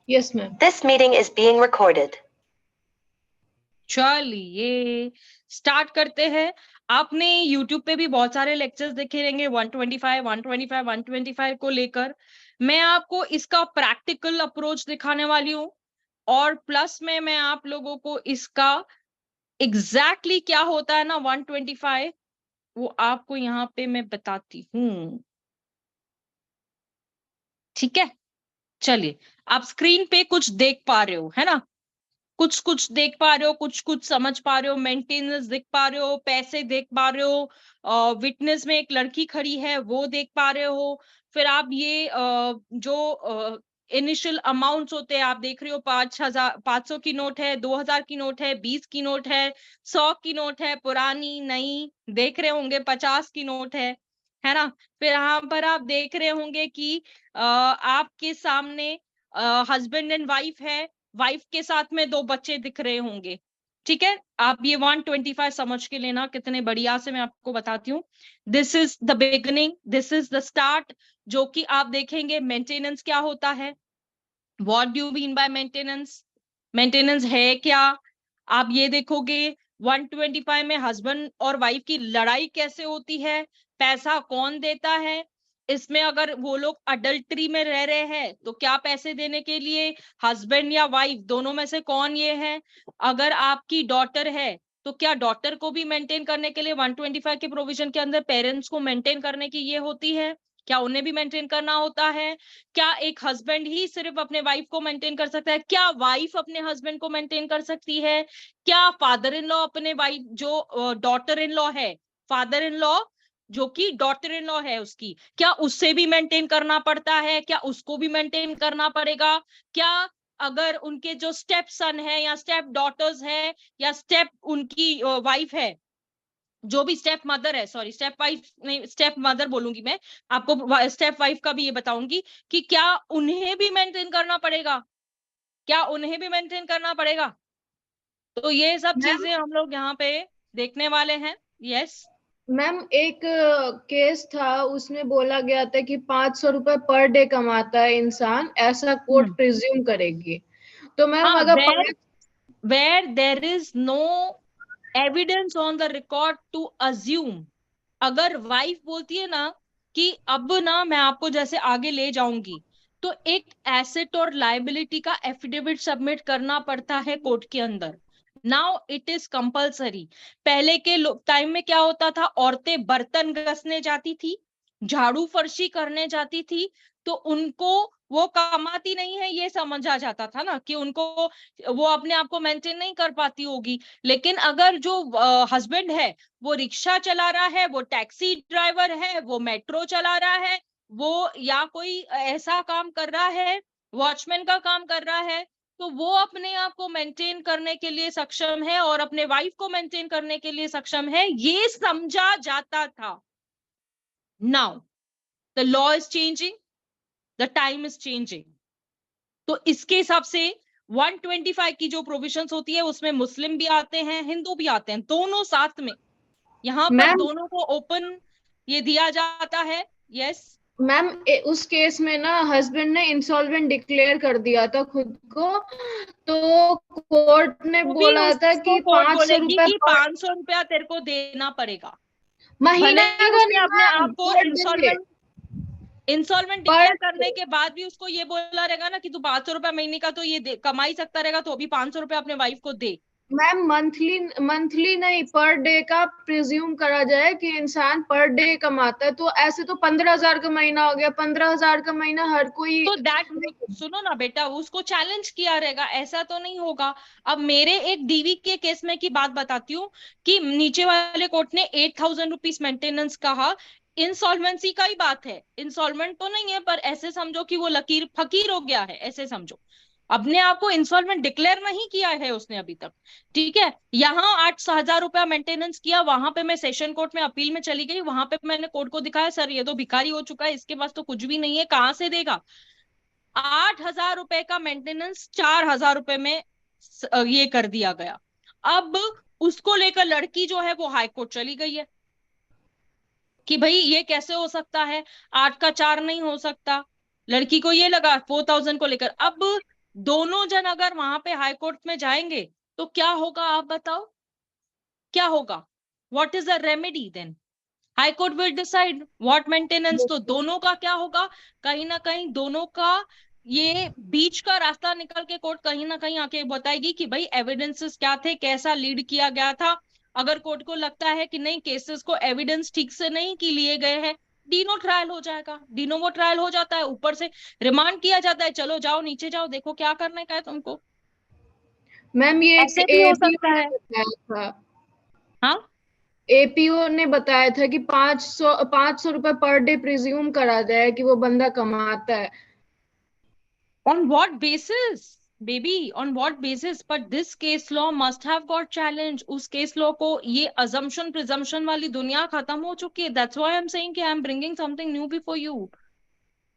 Yes ma'am. This meeting is being recorded. चलिए start करते हैं। आपने YouTube पे भी बहुत सारे लेक्चर्स देखे रहेंगे 125, 125, 125 को लेकर। मैं आपको इसका प्रैक्टिकल अप्रोच दिखाने वाली हूँ और प्लस में मैं आप लोगों को इसका एग्जैक्टली क्या होता है ना 125 वो आपको यहाँ पे मैं बताती हूँ। ठीक है, चलिए आप स्क्रीन पे कुछ देख पा रहे हो है ना, कुछ कुछ देख पा रहे हो, कुछ कुछ समझ पा रहे हो, मेंटेनेंस देख पा रहे हो, पैसे देख पा रहे हो, विटनेस में एक लड़की खड़ी है वो देख पा रहे हो। फिर आप ये जो इनिशियल अमाउंट्स होते हैं आप देख रहे हो, 5,000, 500 की नोट है, 2,000 की नोट है, 20 की नोट है, 100 की नोट है, पुरानी नई देख रहे होंगे, 50 की नोट है ना। फिर यहाँ पर आप देख रहे होंगे कि आपके सामने हस्बैंड एंड वाइफ है, वाइफ के साथ में 2 बच्चे दिख रहे होंगे। ठीक है, आप ये 125 समझ के लेना, कितने बढ़िया से मैं आपको बताती हूँ। This is the beginning, this is the start, जो कि आप देखेंगे मेंटेनेंस क्या होता है। What do you mean by maintenance, maintenance है क्या, आप ये देखोगे। 125 में हस्बैंड और वाइफ की लड़ाई कैसे होती है, पैसा कौन देता है, इसमें अगर वो लोग अडल्ट्री में रह रहे हैं तो क्या पैसे देने के लिए हस्बैंड या वाइफ दोनों में से कौन ये है। अगर आपकी डॉटर है तो क्या डॉटर को भी मेंटेन करने के लिए 125 के प्रोविजन के अंदर पेरेंट्स को मेंटेन करने की ये होती है, क्या उन्हें भी मेंटेन करना होता है। क्या एक हस्बैंड ही सिर्फ अपने वाइफ को मेंटेन कर सकता है, क्या वाइफ अपने हस्बैंड को मेंटेन कर सकती है, क्या फादर इन लॉ अपने वाइफ जो डॉटर इन लॉ है, फादर इन लॉ जो कि डॉटर इन लॉ है उसकी, क्या उससे भी मेंटेन करना पड़ता है, क्या उसको भी मेंटेन करना पड़ेगा। क्या अगर उनके जो स्टेप सन है या स्टेप डॉटर्स है या स्टेप उनकी वाइफ है, जो भी स्टेप मदर है, सॉरी स्टेप वाइफ नहीं स्टेप मदर बोलूंगी मैं आपको, स्टेप वाइफ का भी ये बताऊंगी कि क्या उन्हें भी मेंटेन करना पड़ेगा, क्या उन्हें भी मेंटेन करना पड़ेगा। तो ये सब मैम चीजें हम लोग यहाँ पे देखने वाले हैं। यस मैम एक केस था, उसमें बोला गया था कि 500 रुपए पर डे कमाता है इंसान, ऐसा कोर्ट प्रिज्यूम करेगी। तो मैम हाँ, अगर where there is no evidence on the record to assume, अगर वाइफ बोलती है ना कि अब ना मैं आपको जैसे आगे ले जाऊंगी, तो एक एसेट और लायबिलिटी का एफिडेविट सबमिट करना पड़ता है कोर्ट के अंदर। Now it is compulsory. पहले के टाइम में क्या होता था, औरतें बर्तन घसने जाती थी, झाड़ू फर्शी करने जाती थी, तो उनको वो कमाती नहीं है ये समझा जाता था ना कि उनको वो अपने आप को मेंटेन नहीं कर पाती होगी। लेकिन अगर जो हस्बैंड है वो रिक्शा चला रहा है, वो टैक्सी ड्राइवर है, वो मेट्रो चला रहा है, वो या कोई ऐसा काम कर रहा है, वॉचमैन का काम कर रहा है, तो वो अपने आप को मेंटेन करने के लिए सक्षम है और अपने वाइफ को मेंटेन करने के लिए सक्षम है, ये समझा जाता था। Now the law is changing, the time is changing. तो इसके हिसाब से 125 की जो प्रोविजंस होती है उसमें मुस्लिम भी आते हैं, हिंदू भी आते हैं, दोनों साथ में यहाँ पर मैम दोनों को ओपन ये दिया जाता है। यस मैम उस केस में ना हस्बैंड ने इंसॉल्वेंट डिक्लेयर कर दिया था खुद को, तो कोर्ट ने तो भी बोला था उसको कि कोर्ट 500 रुपए बोलेगी कि 500 रुपया तेरे को देना पड़ेगा, भले महीना ही का उसने नहीं अपने मैम, आप को पर डे। इंस्टॉलमेंट पर डिक्लेयर करने के बाद भी उसको ये बोला रहेगा ना कि तू 500 रुपया महीने का तो ये कमा ही सकता रहेगा, तो अभी 500 रुपया अपने वाइफ को दे। मैम मंथली मंथली नहीं, पर डे का प्रिज्यूम करा जाए कि इंसान पर डे कमाता है, तो ऐसे तो 15,000 का महीना हो गया, 15,000 का महीना हर कोई। तो दैट, सुनो ना बेटा, उसको चैलेंज किया रहेगा, ऐसा तो नहीं होगा। अब मेरे एक डीवी के केस में की बात बताती हूँ कि नीचे वाले कोर्ट ने 8,000 रुपीज मेंटेनेंस कहा। इंसॉल्वेंसी का ही बात है, इंसॉल्वेंट तो नहीं है पर ऐसे समझो कि वो लकीर फकीर हो गया है, ऐसे समझो, अपने आप को इंसॉल्वेंट डिक्लेयर नहीं किया है उसने अभी तक। ठीक है, यहाँ 8,000 रुपया मेंटेनेंस किया, वहां पे मैं सेशन कोर्ट में अपील में चली गई, वहां पे मैंने कोर्ट को दिखाया, सर ये तो भिखारी हो चुका है, इसके पास तो कुछ भी नहीं है, कहाँ से देगा। 8,000 रुपए का मेंटेनेंस 4,000 रुपए में ये कर दिया गया। अब उसको लेकर लड़की जो है वो हाई कोर्ट चली गई है कि भाई ये कैसे हो सकता है, 8 का 4 नहीं हो सकता। लड़की को ये लगा 4,000 को लेकर। अब दोनों जन अगर वहां पे हाई कोर्ट में जाएंगे तो क्या होगा, आप बताओ क्या होगा? What is the remedy then? High court will decide what maintenance. तो दोनों का क्या होगा, कहीं ना कहीं दोनों का ये बीच का रास्ता निकल के कोर्ट कहीं ना कहीं आके बताएगी कि भाई एविडेंसेस क्या थे, कैसा लीड किया गया था। अगर कोर्ट को लगता है कि नहीं केसेस को एविडेंस ठीक से नहीं की लिए गए हैं, डीनो ट्रायल हो जाएगा। डीनोवो ट्रायल हो जाता है, ऊपर से रिमांड किया जाता है, चलो जाओ नीचे जाओ, देखो क्या करने का है तुमको। मैम ये एक ऐसे भी हो एपीओ सकता ने है। बताया था, हाँ, एपीओ ने बताया था कि 500 रुपए पर डे प्रिज्यूम करा जाए कि वो बंदा कमाता है। on what basis, baby? On what basis? But this case law must have got challenged. उस case law को ये assumption presumption वाली दुनिया खत्म हो चुकी है. That's why I'm saying कि I'm bringing something new before you.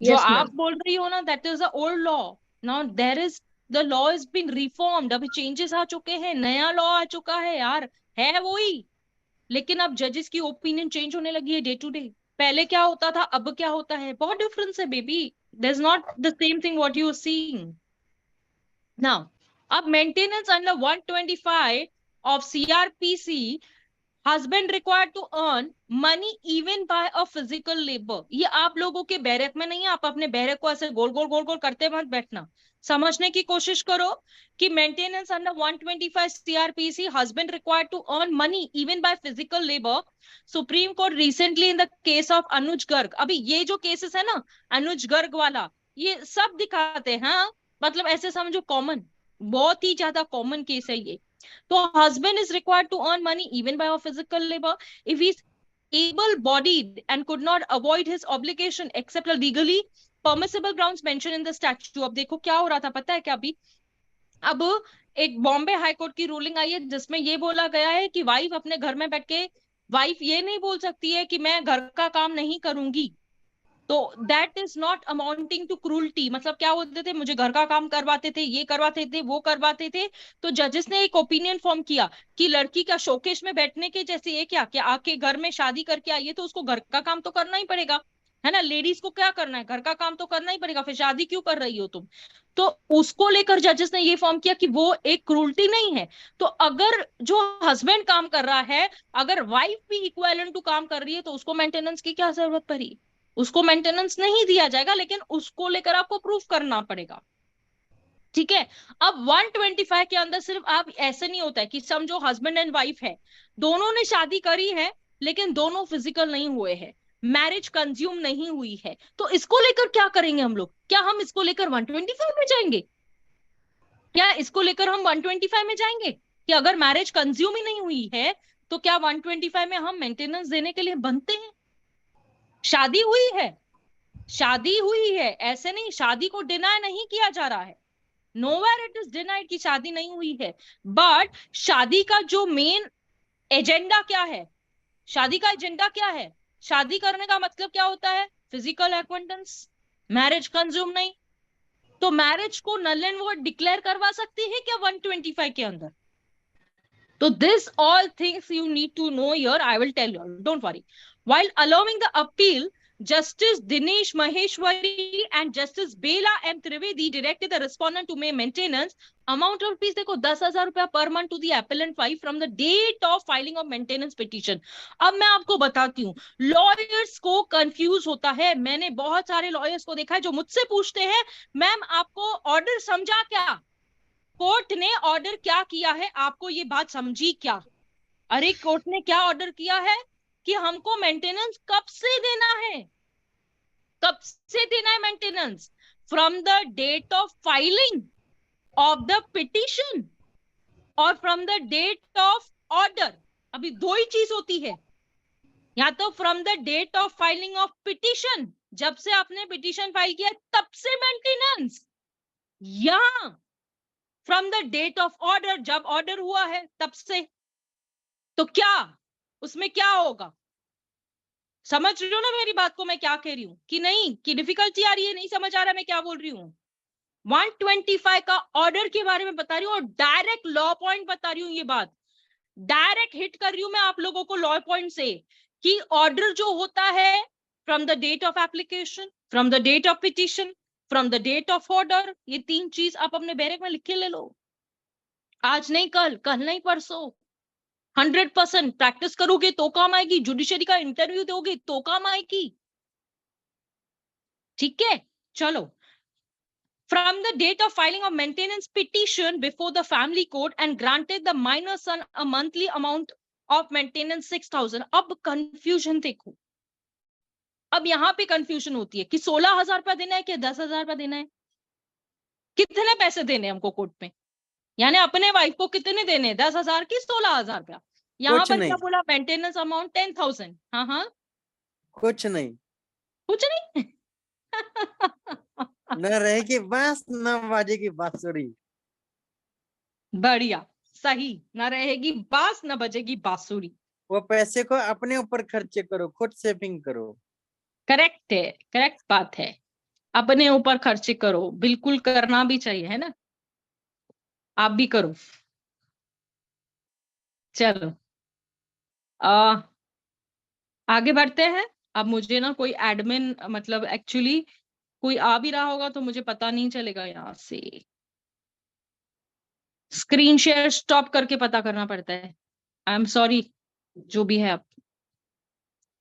जो यस आप मैम। बोल रही हो ना, that is the old law. Now there is the law is being reformed. अभी changes आ चुके हैं, नया law आ चुका है यार, है वही, लेकिन अब जजेस की ओपिनियन चेंज होने लगी है डे टू डे। पहले क्या होता था, अब क्या होता है, बहुत डिफरेंस है baby. There is not the same thing what you are seeing now. अब maintenance under 125 of CrPC, husband required to earn money even by a physical labour. ये आप लोगों के बैरक में नहीं है, आप अपने बैरक को ऐसे गोल गोल गोल गोल करते मत बैठना, समझने की कोशिश करो कि maintenance under 125 CrPC, husband required to earn money even by physical labour. Supreme Court recently in the case of Anuj Garg, अभी ये जो केसेस है ना अनुज गर्ग वाला, ये सब दिखाते हैं, हाँ मतलब ऐसे समझो कॉमन, बहुत ही ज्यादा कॉमन केस है ये। तो husband is required to earn money even by a physical labor if he's able-bodied and could not avoid his obligation except a legally permissible grounds mentioned in the statute। अब देखो क्या हो रहा था पता है क्या, अभी अब एक बॉम्बे हाई कोर्ट की रूलिंग आई है जिसमें ये बोला गया है कि वाइफ अपने घर में बैठ के, वाइफ ये नहीं बोल सकती है कि मैं घर का काम नहीं करूंगी। तो that is not amounting to cruelty. मतलब क्या बोलते थे, मुझे घर का काम करवाते थे, ये करवाते थे, वो करवाते थे। तो जजेस ने एक ओपिनियन फॉर्म किया कि लड़की का शोकेश में बैठने के जैसे ये क्या, कि आके घर में शादी करके आई है तो उसको घर का काम तो करना ही पड़ेगा, है ना। लेडीज को क्या करना है, घर का काम तो करना ही पड़ेगा, फिर शादी क्यों कर रही हो तुम। तो उसको लेकर जजेस ने ये फॉर्म किया कि वो एक क्रूल्टी नहीं है। तो अगर जो हस्बैंड काम कर रहा है, अगर वाइफ भी इक्वेलेंट टू काम कर रही है, तो उसको मेंटेनेंस की क्या जरूरत पड़ी, उसको मेंटेनेंस नहीं दिया जाएगा, लेकिन उसको लेकर आपको प्रूफ करना पड़ेगा। ठीक है। अब 125 के अंदर सिर्फ आप ऐसे नहीं होता है कि समझो हस्बैंड एंड वाइफ है, दोनों ने शादी करी है लेकिन दोनों फिजिकल नहीं हुए हैं, मैरिज कंज्यूम नहीं हुई है, तो इसको लेकर क्या करेंगे हम लोग, क्या हम इसको लेकर 125 में जाएंगे, क्या इसको लेकर हम 125 में जाएंगे कि अगर मैरिज कंज्यूम ही नहीं हुई है तो क्या 125 में हम मेंटेनेंस देने के लिए बनते हैं। शादी हुई है, शादी हुई है, ऐसे नहीं, शादी को डिनाई नहीं किया जा रहा है, नोवेयर इट इज डिनाइड कि शादी नहीं हुई है। बट शादी का जो मेन एजेंडा क्या है, शादी का एजेंडा क्या है, शादी करने का मतलब क्या होता है, फिजिकल एक्वेंटेंस, मैरिज कंज्यूम नहीं। तो मैरिज को नल एंड वॉइड डिक्लेयर करवा सकती है क्या 125 के अंदर। तो this all things you need to know here, I will tell you, don't worry. While allowing the appeal, Justice Dinesh Maheshwari and Justice Bela M. Trivedi directed the respondent to pay maintenance amount of rupees, देखो 10,000 रुपया per month to the appellant wife from the date of filing of maintenance petition। अब मैं आपको बताती हूँ, lawyers को confuse होता है, मैंने बहुत सारे लॉयर्स को देखा है जो मुझसे पूछते हैं मैम आपको ऑर्डर समझा क्या, कोर्ट ने ऑर्डर क्या किया है, आपको ये बात समझी क्या। अरे कोर्ट ने क्या ऑर्डर किया है कि हमको मेंटेनेंस कब से देना है, कब से देना है maintenance, from the date of filing of the petition और from the date of order. अभी दो ही चीज होती है, या तो from the date of filing of petition, जब से आपने पिटिशन फाइल किया तब से मेंटेनेंस, या from the date of order, जब ऑर्डर हुआ है तब से। तो क्या उसमें क्या होगा, समझ रही हो ना मेरी बात को मैं क्या कह रही हूं कि नहीं, कि डिफिकल्टी आ रही है, नहीं समझ आ रहा मैं क्या बोल रही हूँ। 125 का ऑर्डर के बारे में बता रही हूँ और डायरेक्ट लॉ पॉइंट बता रही हूँ, ये बात डायरेक्ट हिट कर रही हूँ मैं आप लोगों को लॉ पॉइंट से, कि ऑर्डर जो होता है from the date of application, from the date of petition, from the date of order, ये 3 चीज आप अपने बैरक में लिख के ले लो। आज नहीं कल, कल नहीं परसों, 100% प्रैक्टिस करोगे तो काम आएगी। जुडिशरी का इंटरव्यू दोगे तो काम आएगी। ठीक है, चलो। From the date of filing of maintenance petition before the family court and granted the minor son a monthly amount of maintenance 6,000। अब कंफ्यूजन देखो, अब यहाँ पे कंफ्यूजन होती है कि 16,000 रुपया देना है कि 10,000 रुपया देना है, कितने पैसे देने हैं हमको कोर्ट में, यानी अपने वाइफ को कितने देने हैं, 10,000 की 16,000 रुपया। यहाँ कुछ पर नहीं। क्या बोला, मेंटेनेंस अमाउंट 10,000। हाँ हाँ, कुछ नहीं, कुछ नहीं। न रहेगी बांस न बाजेगी बांसुरी। बढ़िया, सही, न रहेगी बांस न बजेगी बांसुरी। वो पैसे को अपने ऊपर खर्चे करो, खुद सेविंग करो। करेक्ट है, करेक्ट बात है, अपने ऊपर खर्चे करो, बिल्कुल करना भी चाहिए, है ना, आप भी करो। चलो आगे बढ़ते हैं। अब मुझे ना कोई एडमिन, मतलब एक्चुअली कोई आ भी रहा होगा तो मुझे पता नहीं चलेगा, यहाँ से स्क्रीन शेयर स्टॉप करके पता करना पड़ता है। आई एम सॉरी, जो भी है। अब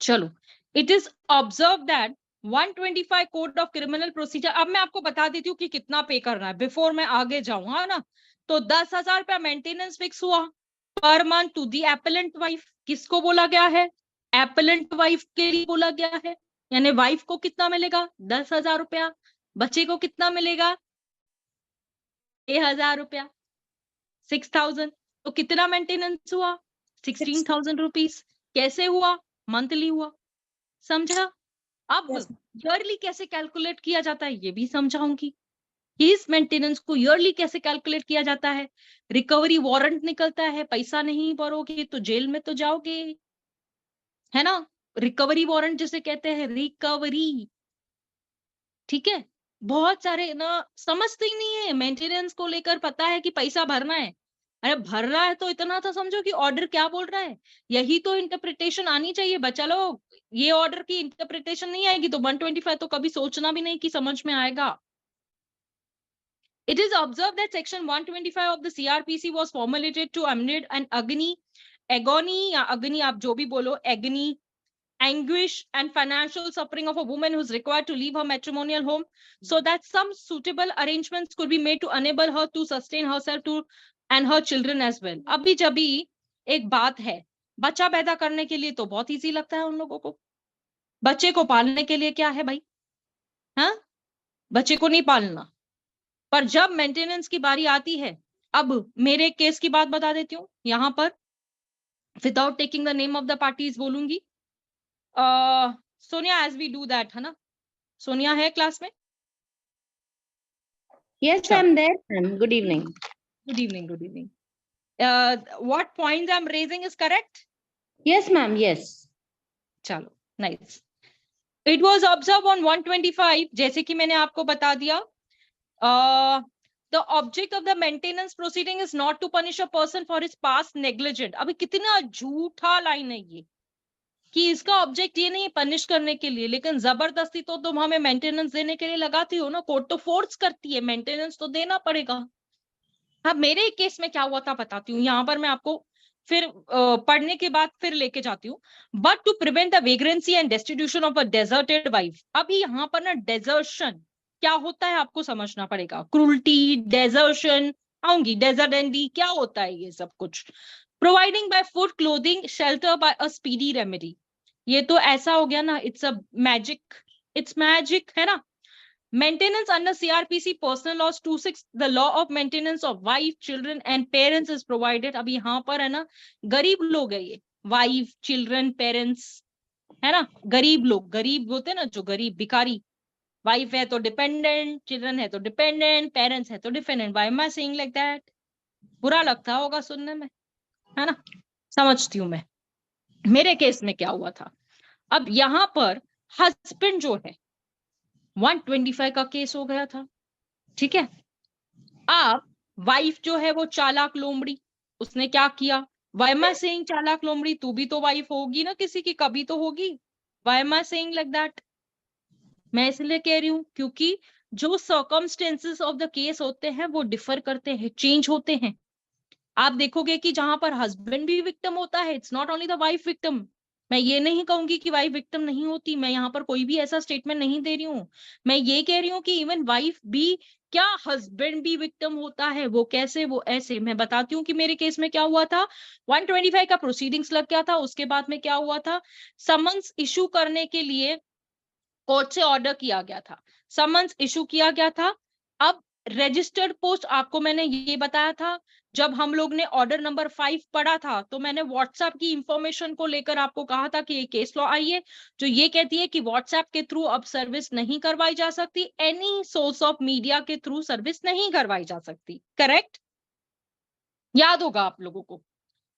चलो, it is observe that 125 code of criminal procedure. अब मैं आपको बता देती हूँ कि कितना पे करना है बिफोर मैं आगे जाऊं, है ना। तो 10,000 रुपया मेंटेनेंस फिक्स हुआ पर month to the appellant wife. किसको बोला गया है, एपेलेंट वाइफ के लिए बोला गया है, यानी वाइफ को कितना मिलेगा, 10,000 रुपया। बच्चे को कितना मिलेगा, 6,000 रुपया, 6,000। तो कितना मेंटेनेंस हुआ, 16,000 रुपीज। कैसे हुआ, मंथली हुआ, समझा। अब ईयरली कैसे कैलकुलेट किया जाता है ये भी समझाऊंगी। इस मेंटेनेंस को ईयरली कैसे कैलकुलेट किया जाता है। रिकवरी वारंट निकलता है, पैसा नहीं भरोगे तो जेल में तो जाओगे, है ना। रिकवरी वारंट जिसे कहते हैं, रिकवरी। ठीक है, बहुत सारे ना समझते ही नहीं है मेंटेनेंस को लेकर। पता है कि पैसा भरना है, अरे भर रहा है तो इतना तो समझो कि ऑर्डर क्या बोल रहा है, यही तो इंटरप्रिटेशन आनी चाहिए बच्चा लोग। ये ऑर्डर की इंटरप्रिटेशन नहीं आएगी तो 125 तो कभी सोचना भी नहीं कि समझ में आएगा। It is observed that section 125 of the CRPC was formulated to amid an agony या agony आप जो भी बोलो, agony, anguish and financial suffering of a woman who is required to leave her matrimonial home, so that some suitable arrangements could be made to enable her to sustain herself to and her children as well। अभी जब भी एक बात है, बच्चा पैदा करने के लिए तो बहुत इजी लगता है उन लोगों को, बच्चे को पालने के लिए क्या है भाई, हाँ, बच्चे को नहीं पालना। पर जब मेंटेनेंस की बारी आती है, अब मेरे केस की बात बता देती हूँ यहाँ पर, without taking the name of the parties बोलूंगी। Sonia, as we do that, है ना। सोनिया है क्लास में? Yes, I'm there, ma'am. Good evening. Good evening, good evening. What points I'm raising is correct? Yes, ma'am. Yes. चलो, nice. It was observed on 125, जैसे कि मैंने आपको बता दिया, the object of the maintenance proceeding is not to punish a person for his past negligence। अभी कितना झूठा लाइन है ये, कि इसका ऑब्जेक्ट ये नहीं पनिश करने के लिए, लेकिन जबरदस्ती तो तुम हमें मेंटेनेंस देने के लिए लगाती हो ना, कोर्ट तो फोर्स करती है, मेंटेनेंस तो देना पड़ेगा। अब मेरे केस में क्या हुआ था बताती हूँ, यहाँ पर मैं आपको फिर पढ़ने के बाद फिर लेके जाती हूँ। But to prevent the vagrancy and destitution of a deserted wife. अभी यहाँ पर ना डेजर्शन क्या होता है आपको समझना पड़ेगा, क्रूल्टी, डेजर्शन, आऊंगी, डेजर्डेंडी, क्या होता है ये सब कुछ। Providing by food, clothing, shelter by a speedy remedy. ये तो ऐसा हो गया ना, it's a magic, it's magic, है ना। Maintenance under CRPC personal laws 26, the law of maintenance of wife, children and parents is provided. अब यहाँ पर है ना, गरीब लोग है ये, वाइफ, चिल्ड्रन, पेरेंट्स, है ना। गरीब लोग, गरीब होते हैं ना जो गरीब भिखारी, वाइफ है तो डिपेंडेंट, चिल्ड्रन है तो डिपेंडेंट, पेरेंट्स है तो dependent. Why am I saying like that? बुरा लगता होगा सुनने में, है ना, समझती हूँ मैं। मेरे केस में क्या हुआ था, अब यहाँ पर हस्बैंड जो है 125 का केस हो गया था, ठीक है। अब वाइफ जो है वो चालाक लोमड़ी, उसने क्या किया, व्हाई एम आई सेइंग चालाक लोमड़ी? तू भी तो वाइफ होगी ना किसी की, कभी तो होगी। Why am I saying like that? मैं इसलिए कह रही हूँ क्योंकि जो सर्कमस्टेंसेस ऑफ द केस होते हैं वो डिफर करते हैं, चेंज होते हैं। आप देखोगे कि जहां पर हस्बैंड भी विक्टिम होता है, it's not only the wife victim. मैं ये नहीं कहूंगी कि वाइफ विक्टिम नहीं होती, मैं यहाँ पर कोई भी ऐसा स्टेटमेंट नहीं दे रही हूँ। मैं ये कह रही हूँ कि इवन वाइफ भी, क्या हस्बैंड भी विक्टिम होता है? वो कैसे? वो ऐसे। मैं बताती हूँ कि मेरे केस में क्या हुआ था। 125 का प्रोसीडिंग्स लग गया था, उसके बाद में क्या हुआ था, समन्स इशू करने के लिए कोर्ट से ऑर्डर किया गया था, समन्स इशू किया गया था। अब रजिस्टर्ड पोस्ट, आपको मैंने ये बताया था, जब हम लोग ने ऑर्डर नंबर 5 पढ़ा था तो मैंने व्हाट्सएप की इंफॉर्मेशन को लेकर आपको कहा था कि ये केस लॉ आई है जो ये कहती है कि व्हाट्सएप के थ्रू अब सर्विस नहीं करवाई जा सकती, एनी सोर्स ऑफ मीडिया के थ्रू सर्विस नहीं करवाई जा सकती। करेक्ट? याद होगा आप लोगों को।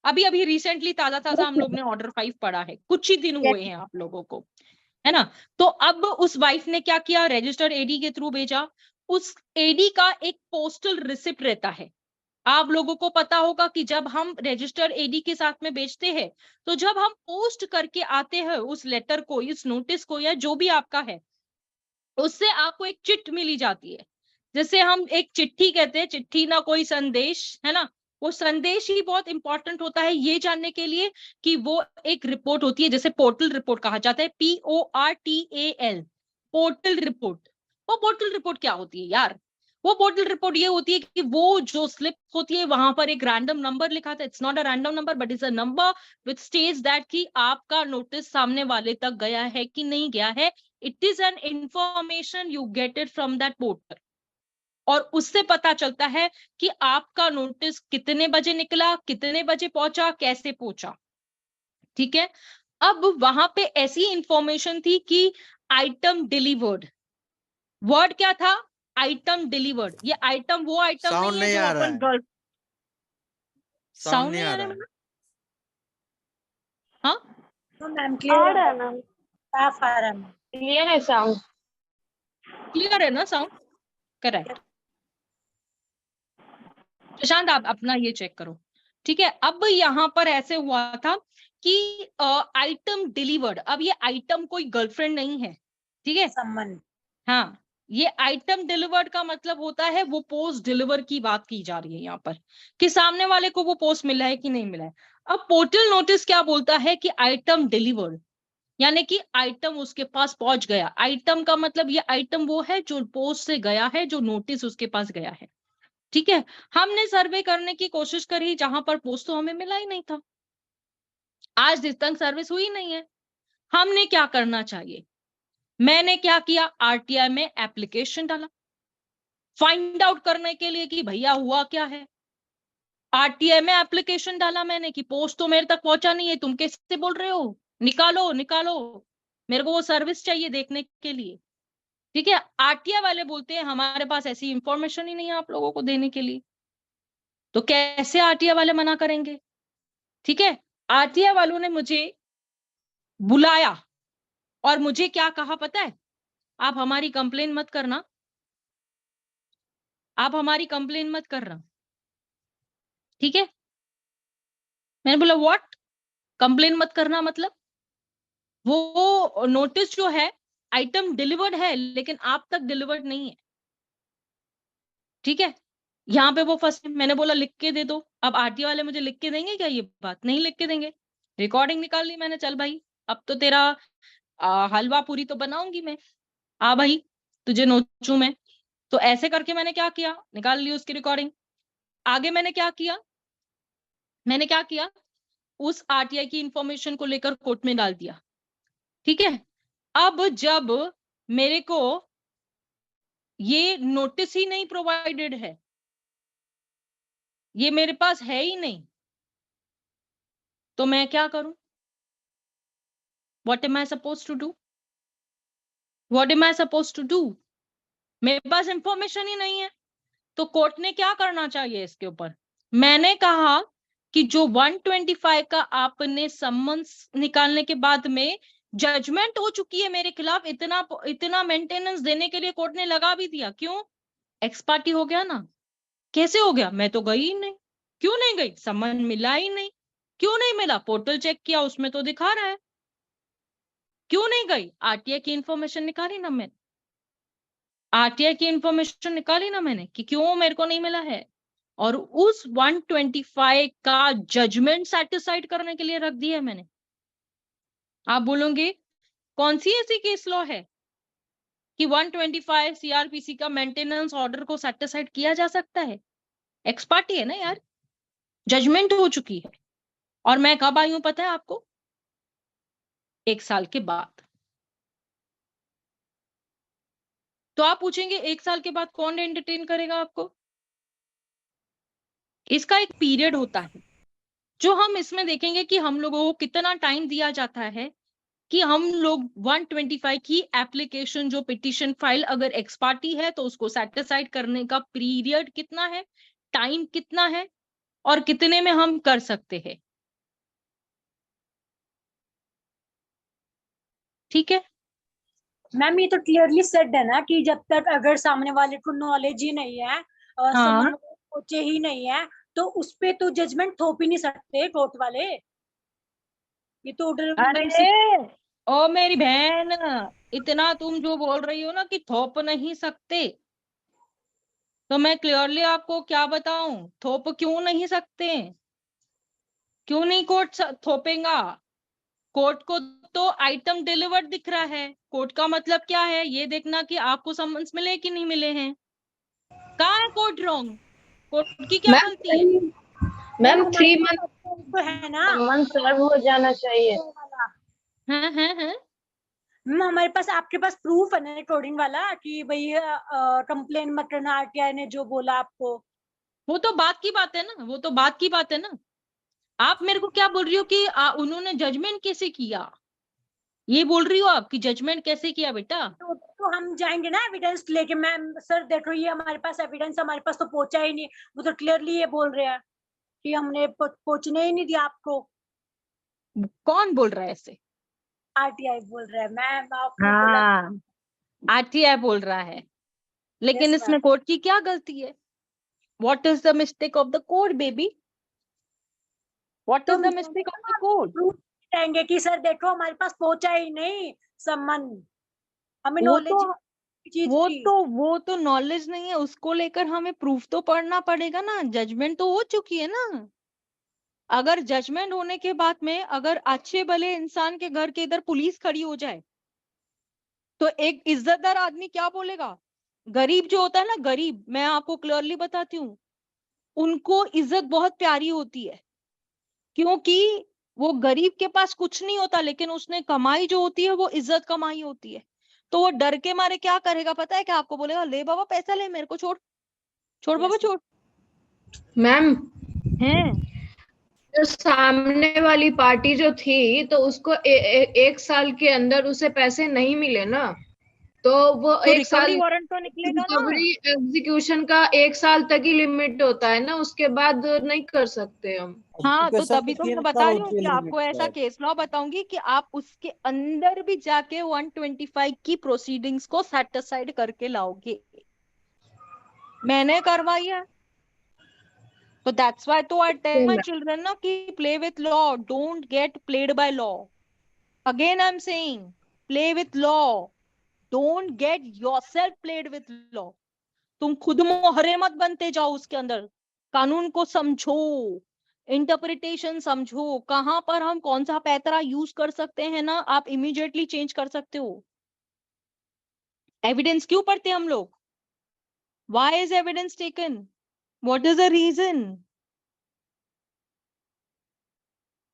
अभी अभी रिसेंटली ताजा ताजा हम लोग ने ऑर्डर 5 पढ़ा है, कुछ ही दिन हुए हैं आप लोगों को, है ना। तो अब उस वाइफ ने क्या किया, रजिस्टर्ड एडी के थ्रू भेजा। उस एडी का एक पोस्टल रिसिप्ट रहता है। आप लोगों को पता होगा कि जब हम रजिस्टर्ड एडी के साथ में बेचते हैं तो जब हम पोस्ट करके आते हैं उस लेटर को, इस नोटिस को, या जो भी आपका है, उससे आपको एक चिट मिली जाती है, जैसे हम एक चिट्ठी कहते हैं, चिट्ठी ना कोई संदेश, है ना। वो संदेश ही बहुत इंपॉर्टेंट होता है ये जानने के लिए कि वो एक रिपोर्ट होती है, जैसे पोर्टल रिपोर्ट कहा जाता है, PORTAL, पोर्टल रिपोर्ट। वो पोर्टल रिपोर्ट क्या होती है यार? वो पोर्टल रिपोर्ट ये होती है कि वो जो स्लिप होती है वहां पर एक रैंडम नंबर लिखा था, it's not a random number but it's a number which states that कि आपका नोटिस सामने वाले तक गया है कि नहीं गया है। It is an information you get it from that portal, और उससे पता चलता है कि आपका नोटिस कितने बजे निकला, कितने बजे पहुंचा, कैसे पहुंचा। ठीक है। अब वहां पे ऐसी इंफॉर्मेशन थी कि आइटम डिलीवर्ड, वर्ड क्या था, आइटम डिलीवर्ड। ये आइटम वो आइटम साउंड नहीं है नहीं जो आ रहा अपन है, गर्ल, साउंड नहीं आ रहा है। हाँ मैम आ क्लियर रहा है मैम, साफ आ रहा है मैम। क्लियर है साउंड। क्लियर है ना साउंड? करेक्ट। प्रशांत आप अपना ये चेक करो। ठीक है। अब यहां पर ऐसे हुआ था कि आइटम डिलीवर्ड, अब ये आइटम कोई गर्लफ्रेंड नहीं है, ठीक है। सम्मन हाँ, ये आइटम डिलीवर्ड का मतलब होता है वो पोस्ट डिलीवर की बात की जा रही है यहाँ पर, कि सामने वाले को वो पोस्ट मिला है कि नहीं मिला है। अब पोर्टल नोटिस क्या बोलता है कि आइटम डिलीवर्ड, यानी कि आइटम उसके पास पहुंच गया। आइटम का मतलब ये आइटम वो है जो पोस्ट से गया है, जो नोटिस उसके पास गया है। ठीक है। हमने सर्वे करने की कोशिश करी जहां पर पोस्ट तो हमें मिला ही नहीं था, आज दिन तक सर्विस हुई नहीं है। हमने क्या करना चाहिए, मैंने क्या किया, आरटीआई में एप्लीकेशन डाला फाइंड आउट करने के लिए कि भैया हुआ क्या है। आरटीआई में एप्लीकेशन डाला मैंने कि पोस्ट तो मेरे तक पहुंचा नहीं है, तुम कैसे बोल रहे हो, निकालो निकालो, मेरे को वो सर्विस चाहिए देखने के लिए। ठीक है। आरटीआई वाले बोलते हैं हमारे पास ऐसी इंफॉर्मेशन ही नहीं है आप लोगों को देने के लिए, तो कैसे आरटीआई वाले मना करेंगे। ठीक है। आरटीआई वालों ने मुझे बुलाया और मुझे क्या कहा पता है, आप हमारी कंप्लेन मत करना, आप हमारी कंप्लेन मत करना। ठीक है। मैंने बोला व्हाट, कंप्लेन मत करना मतलब? वो नोटिस जो है आइटम डिलीवर्ड है लेकिन आप तक डिलीवर्ड नहीं है। ठीक है। यहाँ पे वो फर्स्ट, मैंने बोला लिख के दे दो। अब आरटीआई वाले मुझे लिख के देंगे क्या, ये बात नहीं लिख के देंगे। रिकॉर्डिंग निकाल ली मैंने, चल भाई अब तो तेरा हलवा पूरी तो बनाऊंगी मैं, आ भाई तुझे नोचू मैं। तो ऐसे करके मैंने क्या किया, निकाल ली उसकी रिकॉर्डिंग। आगे मैंने क्या किया, मैंने क्या किया, उस आरटीआई की इंफॉर्मेशन को लेकर कोर्ट में डाल दिया। ठीक है। अब जब मेरे को ये नोटिस ही नहीं प्रोवाइडेड है, ये मेरे पास है ही नहीं, तो मैं क्या करूं, what am I suppose to do, what am I suppose to do. मेरे पास इंफॉर्मेशन ही नहीं है, तो कोर्ट ने क्या करना चाहिए इसके ऊपर। मैंने कहा कि जो 125 का आपने सम्मन्स निकालने के बाद में जजमेंट हो चुकी है मेरे खिलाफ, इतना इतना मेंटेनेंस देने के लिए कोर्ट ने लगा भी दिया, क्यों, एक्स पार्टी हो गया ना। कैसे हो गया, मैं तो गई ही नहीं। क्यों नहीं गई, सम्मन मिला ही नहीं। क्यों नहीं मिला, पोर्टल चेक किया उसमें तो दिखा रहा है। क्यों नहीं गई, आरटीआई की इंफॉर्मेशन निकाली ना मैंने। आरटीआई की इंफॉर्मेशन निकाली ना मैंने कि क्यों मेरे को नहीं मिला है, और उस 125 का जजमेंट सेटिस्फाइड करने के लिए रख दिया है मैंने। आप बोलोगे कौन सी ऐसी केस लॉ है कि 125 सीआरपीसी का मेंटेनेंस ऑर्डर को सेटिस्फाइड किया जा सकता है? एक्स पार्टी है ना यार, जजमेंट हो चुकी है। और मैं कब आई हूं पता है आपको? 1 साल के बाद। तो आप पूछेंगे 1 साल के बाद कौन एंटरटेन करेगा आपको? इसका एक पीरियड होता है जो हम इसमें देखेंगे कि हम लोगों को कितना टाइम दिया जाता है कि हम लोग 125 की एप्लीकेशन जो पिटीशन फाइल अगर एक्स पार्टी है तो उसको सेटिस्फाइड करने का पीरियड कितना है, टाइम कितना है, और कितने में हम कर सकते हैं। ठीक है मैम, ये तो क्लियरली सेड है ना कि जब तक अगर सामने वाले को नॉलेज ही नहीं है और हाँ। सामने वाले को सोचे ही नहीं है तो उस पे तो जजमेंट थोप ही नहीं सकते कोर्ट वाले। ये तो ऑर्डर अरे ओ मेरी बहन, इतना तुम जो बोल रही हो ना कि थोप नहीं सकते, तो मैं क्लियरली आपको क्या बताऊं, थोप क्यों नहीं सकते? क्यों नहीं कोर्ट थोपेगा? कोर्ट को तो आइटम डिलीवर्ड दिख रहा है। कोर्ट का मतलब क्या है, ये देखना कि आपको समन्स मिले कि नहीं मिले हैं। कहाँ है कोर्ट रॉन्ग? कोर्ट की क्या गलती है? मैम 3 मंथ तो है ना, समन सर्व हो जाना चाहिए। हैं? मैम हमारे पास आपके पास प्रूफ है ना रिकॉर्डिंग वाला कि भाई कंप्लेन मत करना, आरटीआई ने जो बोला आपको। वो तो बात की बात है ना, वो तो बात की बात है ना। आप मेरे को क्या बोल रही हो कि उन्होंने जजमेंट कैसे किया, ये बोल रही हो आप कि जजमेंट कैसे किया बेटा? तो हम जाएंगे ना एविडेंस लेके। मैम सर देखो ये हमारे पास एविडेंस हमारे पास तो पहुंचा ही नहीं। वो तो क्लियरली ये बोल रहे हैं कि हमने पहुंचने ही नहीं दिया आपको। कौन बोल रहा है ऐसे? आरटीआई बोल रहा है मैम, आपने बोला। हाँ, आरटीआई बोल रहा है, लेकिन Yes, इसमें कोर्ट की क्या गलती है? What is the mistake of the court baby? What is the mistake of the court? Proof कहेंगे कि सर देखो हमारे पास पहुंचा ही नहीं सम्मन, हमें वो नॉलेज तो चीज वो की। तो वो तो नॉलेज नहीं है, उसको लेकर हमें प्रूफ तो पढ़ना पड़ेगा ना। जजमेंट तो हो चुकी है ना। अगर जजमेंट होने के बाद में अगर अच्छे भले इंसान के घर के इधर पुलिस खड़ी हो जाए तो एक इज्जतदार आदमी क्या बोलेगा? गरीब जो होता है ना, गरीब, मैं आपको क्लियरली बताती हूँ, उनको इज्जत बहुत प्यारी होती है, क्योंकि वो गरीब के पास कुछ नहीं होता लेकिन उसने कमाई जो होती है वो इज्जत कमाई होती है। तो वो डर के मारे क्या करेगा पता है? क्या आपको बोलेगा, ले बाबा पैसा ले, मेरे को छोड़, छोड़ बाबा छोड़। मैम हैं? जो सामने वाली पार्टी जो थी तो उसको 1 साल के अंदर उसे पैसे नहीं मिले ना, तो वो तो 1 साल रिकवरी वारंट तो निकलेगा ना। रिकवरी एग्जीक्यूशन का 1 साल तक ही लिमिट होता है ना, उसके बाद नहीं कर सकते हम। हाँ, तो एजुकेशन तभी की तो मैं 3 बता साल रही हूँ होती है कि लिमिट आपको ऐसा शायद। केस लॉ बताऊंगी कि आप उसके अंदर भी जाके 125 की प्रोसीडिंग्स को सेटिस्फाइड करके लाओगे। मैंने करवाई है, तो दैट्स व्हाई तो आई टेल माय चिल्ड्रन ना कि play with law, don't get played by law. Again I am saying, play with law, don't get yourself played with law. तुम खुद मोहरे मत बनते जाओ उसके अंदर। कानून को समझो, इंटरप्रिटेशन समझो, कहां पर हम कौन सा पैतरा यूज कर सकते हैं ना, आप इमीडिएटली चेंज कर सकते हो। एविडेंस क्यों पढ़ते हम लोग? Why is evidence taken? What is the reason?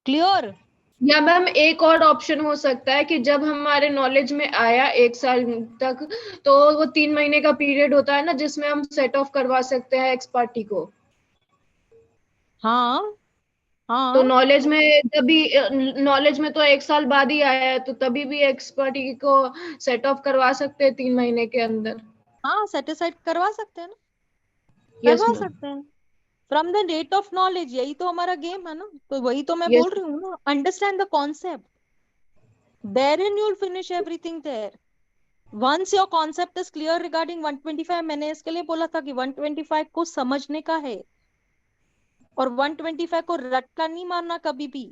Clear? या मैम एक और ऑप्शन हो सकता है कि जब हमारे नॉलेज में आया 1 साल तक, तो वो 3 महीने का पीरियड होता है ना जिसमें हम सेट ऑफ करवा सकते हैं एक्स पार्टी को। हाँ तो हाँ नॉलेज में तभी नॉलेज में तो 1 साल बाद ही आया है, तो तभी भी एक्स पार्टी को सेट ऑफ करवा सकते हैं 3 महीने के अंदर। हाँ, सेटिस्फाइड करवा सकते हैं ना, यस करवा मैम। सकते हैं from the date of knowledge. यही तो हमारा गेम है ना, तो वही तो मैं यस बोल रही हूँ ना, understand the concept, therein you'll finish everything there. Once your concept is clear regarding 125, मैंने इसके लिए बोला था कि 125 को समझने का है और 125 को रट्टा नहीं मारना कभी भी।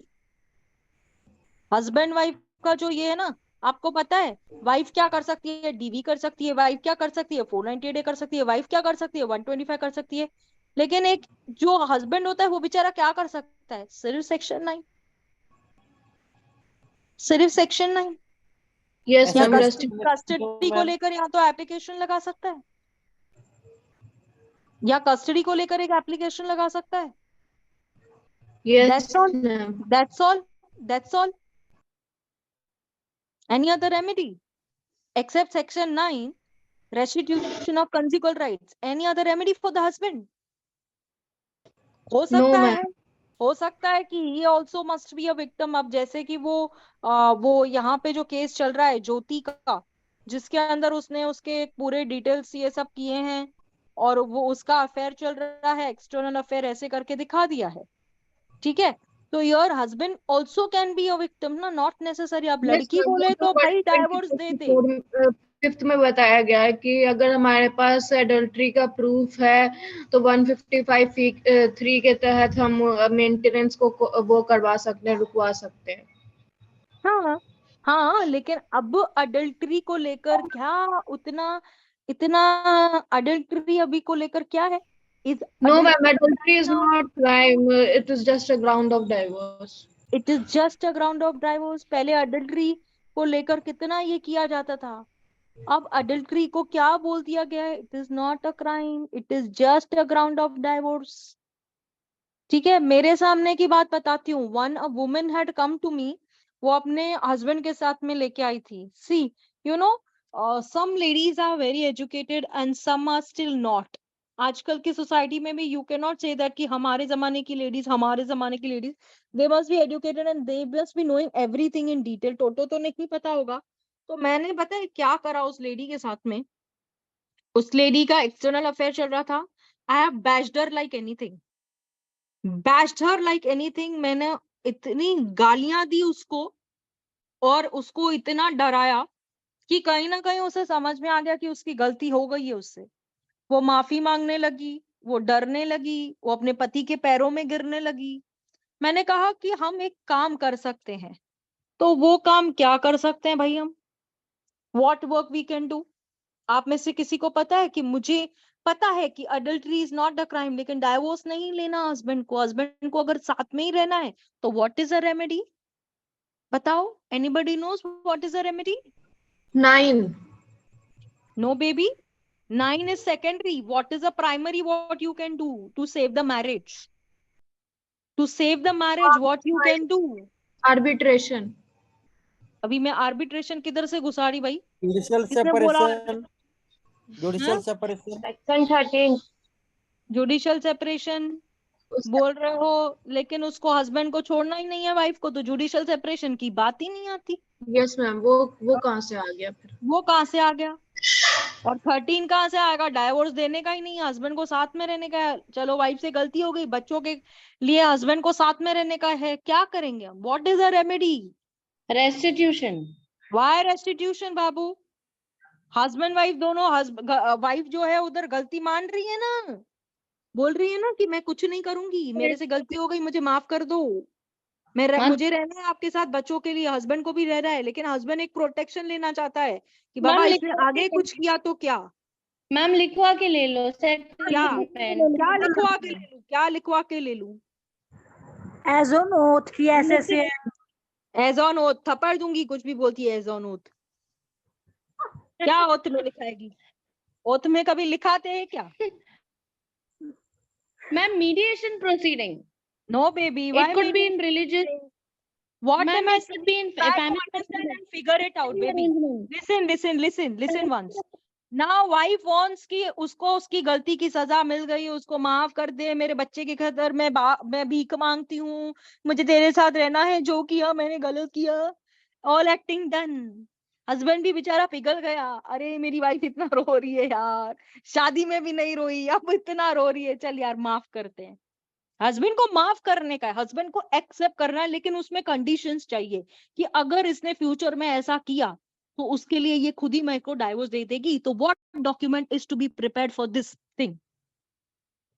हस्बैंड वाइफ का जो ये है ना, आपको पता है वाइफ क्या कर सकती है? डीवी कर सकती है, वाइफ क्या कर सकती है? 498 कर सकती है, वाइफ क्या कर सकती है? 125 कर सकती है। लेकिन एक जो हस्बैंड होता है वो बेचारा क्या कर सकता है? सिर्फ सेक्शन 9, सिर्फ सेक्शन 9 यस या ऐसा मैम, भी कस्टडी को मैम लेकर या तो एप्लीकेशन लगा सकता है, या कस्टडी को लेकर एक एप्लीकेशन लगा सकता है। Yes that's all, ma'am. That's all, that's all. Any other remedy except section 9, restitution of conjugal rights? Any other remedy for the husband? हो नो सकता मैम। है, हो सकता है कि he also must be a victim। अब जैसे कि वो यहाँ पे जो केस चल रहा है ज्योति का, जिसके अंदर उसने उसके पूरे डिटेल्स ये सब किए हैं, और वो उसका अफेयर चल रहा है, एक्सटर्नल अफेयर ऐसे करके दिखा दिया है, ठीक है? तो your husband also can be a victim ना, नॉट नेसेसरी। अब यस लड़की मैम, वो बोले तो तो भाई डाइवोर्स दे दे। 5th में बताया गया है कि अगर हमारे पास एडल्ट्री का प्रूफ है तो 155(3) के तहत हम मेंटेनेंस को वो करवा सकते हैं, रुकवा सकते हैं। हाँ हाँ, लेकिन अब अडल्ट्री को लेकर क्या उतना इतना अडल्ट्री अभी को लेकर क्या है? Is no ma'am, adultery adultery is not crime, it is just a ground of divorce. It is just a ground of divorce. पहले अडल्ट्री को लेकर कितना ये किया जाता था, अब अडल्ट्री को क्या बोल दिया गया है? It is not a crime, it is just a ground of divorce. ठीक है, मेरे सामने की बात बताती हूँ। One a woman had come to me, वो अपने हस्बैंड के साथ में लेके आई थी। See you know, some ladies are very educated and some are still not. आजकल की सोसाइटी में भी you can not say that कि हमारे जमाने की लेडीज, हमारे जमाने की ladies, they must be educated and they must be knowing everything in detail. टोटो तो नहीं पता होगा। तो मैंने पता है क्या करा उस लेडी के साथ में? उस लेडी का एक्सटर्नल अफेयर चल रहा था। I have bashed her like anything, bashed her like anything. मैंने इतनी गालियां दी उसको और उसको इतना डराया कि कहीं ना कहीं उसे समझ में आ गया कि उसकी गलती हो गई है उससे। वो माफी मांगने लगी, वो डरने लगी, वो अपने पति के पैरों में गिरने लगी। मैंने कहा कि हम एक काम कर सकते हैं। तो वो काम क्या कर सकते हैं भाई हम? What work we can do? आप में से किसी को पता है? कि मुझे पता है कि adultery is not the crime, लेकिन डाइवोर्स नहीं लेना हस्बैंड को। हस्बैंड को अगर साथ में ही रहना है तो व्हाट इज अ रेमेडी? बताओ, anybody knows what is a remedy? 9. No baby, 9 is secondary. What is a primary? What you can do to save the marriage? To save the marriage, what you can do? Arbitration. अभी मैं arbitration किधर से घुसा रही भाई? Judicial किसने बोला? Separation, judicial separation. Section 13. Judicial separation बोल रहे हो, लेकिन उसको हस्बैंड को छोड़ना ही नहीं है वाइफ को, तो जुडिशियल सेपरेशन की बात ही नहीं आती। यस मैम, वो कहाँ से आ गया फिर? वो कहाँ से आ गया? और 13 कहाँ से आएगा? डाइवोर्स देने का ही नहीं है, हस्बैंड को साथ में रहने का है। चलो वाइफ से गलती हो गई, बच्चों के लिए हस्बैंड को साथ में रहने का है, क्या करेंगे हम? What is a remedy? Restitution. Why restitution बाबू? हस्बैंड वाइफ दोनों, वाइफ जो है उधर गलती मान रही है ना, बोल रही है ना कि मैं कुछ नहीं करूंगी, मेरे से गलती हो गई, मुझे माफ कर दो, हाँ मुझे रहना है आपके साथ बच्चों के लिए। हस्बैंड को भी रहना है, लेकिन हस्बैंड एक प्रोटेक्शन लेना चाहता है कि मैम बाबा इसने लिखवा आगे के, कुछ किया तो क्या? मैम लिखवा के ले लो, क्या सेटलमेंट। क्या लिखवा के ले लूं? क्या लिखवा के ले लूं? एज ऑन ओथ की ऐसे ऐसे एज ऑन ओथ थप्पड़ दूंगी कुछ भी बोलती है। एज ऑन ओथ क्या ओथ में लिखाएगी? ओथ में कभी लिखाते हैं क्या? Ma'am mediation proceeding. No baby, It could be in religious. what Ma'am, am I it could be in try to family understand and figure it out, baby. arrangement. Listen once. Now wife wants कि उसको उसकी गलती की सजा मिल गई, उसको माफ कर दे, मेरे बच्चे की खातिर मैं भीख मांगती हूँ, मुझे तेरे साथ रहना है, जो किया मैंने गलत किया, ऑल एक्टिंग डन। हस्बैंड भी बेचारा पिघल गया, अरे मेरी वाइफ इतना रो रही है यार, शादी में भी नहीं रोई, अब इतना रो रही है, चल यार माफ करते हैं। हस्बैंड को माफ करने का है, हस्बैंड को एक्सेप्ट करना है, लेकिन उसमें कंडीशंस चाहिए कि अगर इसने फ्यूचर में ऐसा किया तो उसके लिए ये खुद ही मेरे को डाइवोर्स दे देगी। तो what document is to be prepared for this thing?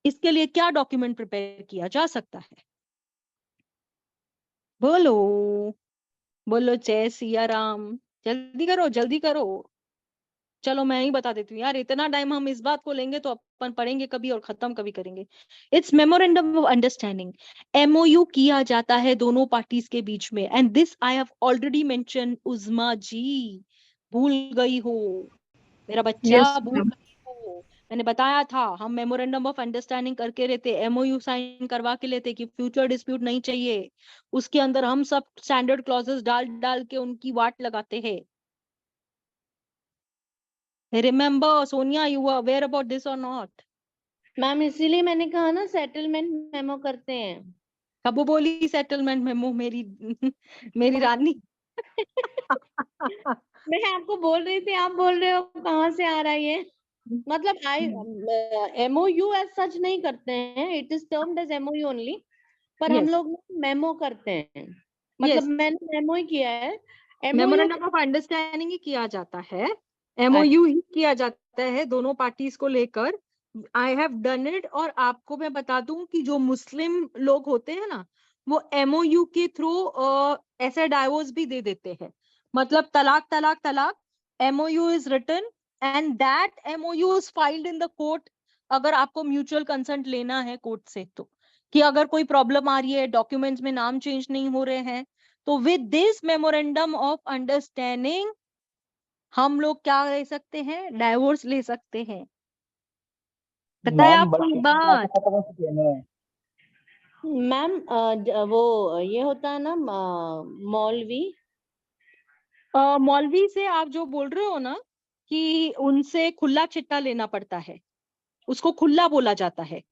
इसके लिए क्या डॉक्यूमेंट प्रिपेयर किया जा सकता है? बोलो बोलो, जय सिया राम, जल्दी करो जल्दी करो। चलो मैं ही बता देती हूँ यार, इतना टाइम हम इस बात को लेंगे तो अपन पढ़ेंगे कभी और खत्म कभी करेंगे। It's memorandum of understanding, MOU किया जाता है दोनों पार्टीज के बीच में, and this I have already mention. Uzma ji भूल गई हो, मेरा बच्चा Yes, भूल ma'am. गई हो। मैंने बताया था हम मेमोरेंडम ऑफ अंडरस्टैंडिंग करके रहते, एमओयू साइन करवा के लेते कि फ्यूचर डिस्प्यूट नहीं चाहिए। उसके अंदर हम सब स्टैंडर्ड क्लॉजेस डाल डाल के उनकी वाट लगाते हैं। Remember Sonia, you are aware about this और नॉट? मैम इसीलिए मैंने कहा ना सेटलमेंट मेमो करते हैं। कब बोली सेटलमेंट मेमो मेरी मेरी रानी? मैं आपको बोल रही थी, आप बोल रहे हो कहाँ से आ रहा है ये? मतलब एमओयू एज सच नहीं करते हैं, it is termed as MOU only, पर हम Yes. लोग मेमो करते हैं। मतलब Yes. मैंने मेमो ही किया है। एमओयू मेमोरेंडम ऑफ अंडरस्टैंडिंग ही किया जाता है, एमओयू ही किया जाता है दोनों पार्टीज को लेकर। I have done it. और आपको मैं बता दूं कि जो मुस्लिम लोग होते हैं ना, वो एमओयू के थ्रू ऐसे डाइवोर्स भी दे देते हैं। मतलब तलाक तलाक तलाक, MOU is written and that MOU is filed in the court. अगर आपको म्यूचुअल कंसेंट लेना है कोर्ट से, तो कि अगर कोई प्रॉब्लम आ रही है, डॉक्यूमेंट्स में नाम चेंज नहीं हो रहे हैं, तो with this memorandum of understanding हम लोग क्या ले सकते हैं, डाइवोर्स ले सकते हैं। पता है मैम आपको ये बात? पता कौन सी कहने हैं? मैम वो ये होता है ना मौलवी। मौलवी से आप जो बोल रहे हो ना कि उनसे खुला चिट्टा लेना पड़ता है, उसको खुला बोला जाता है।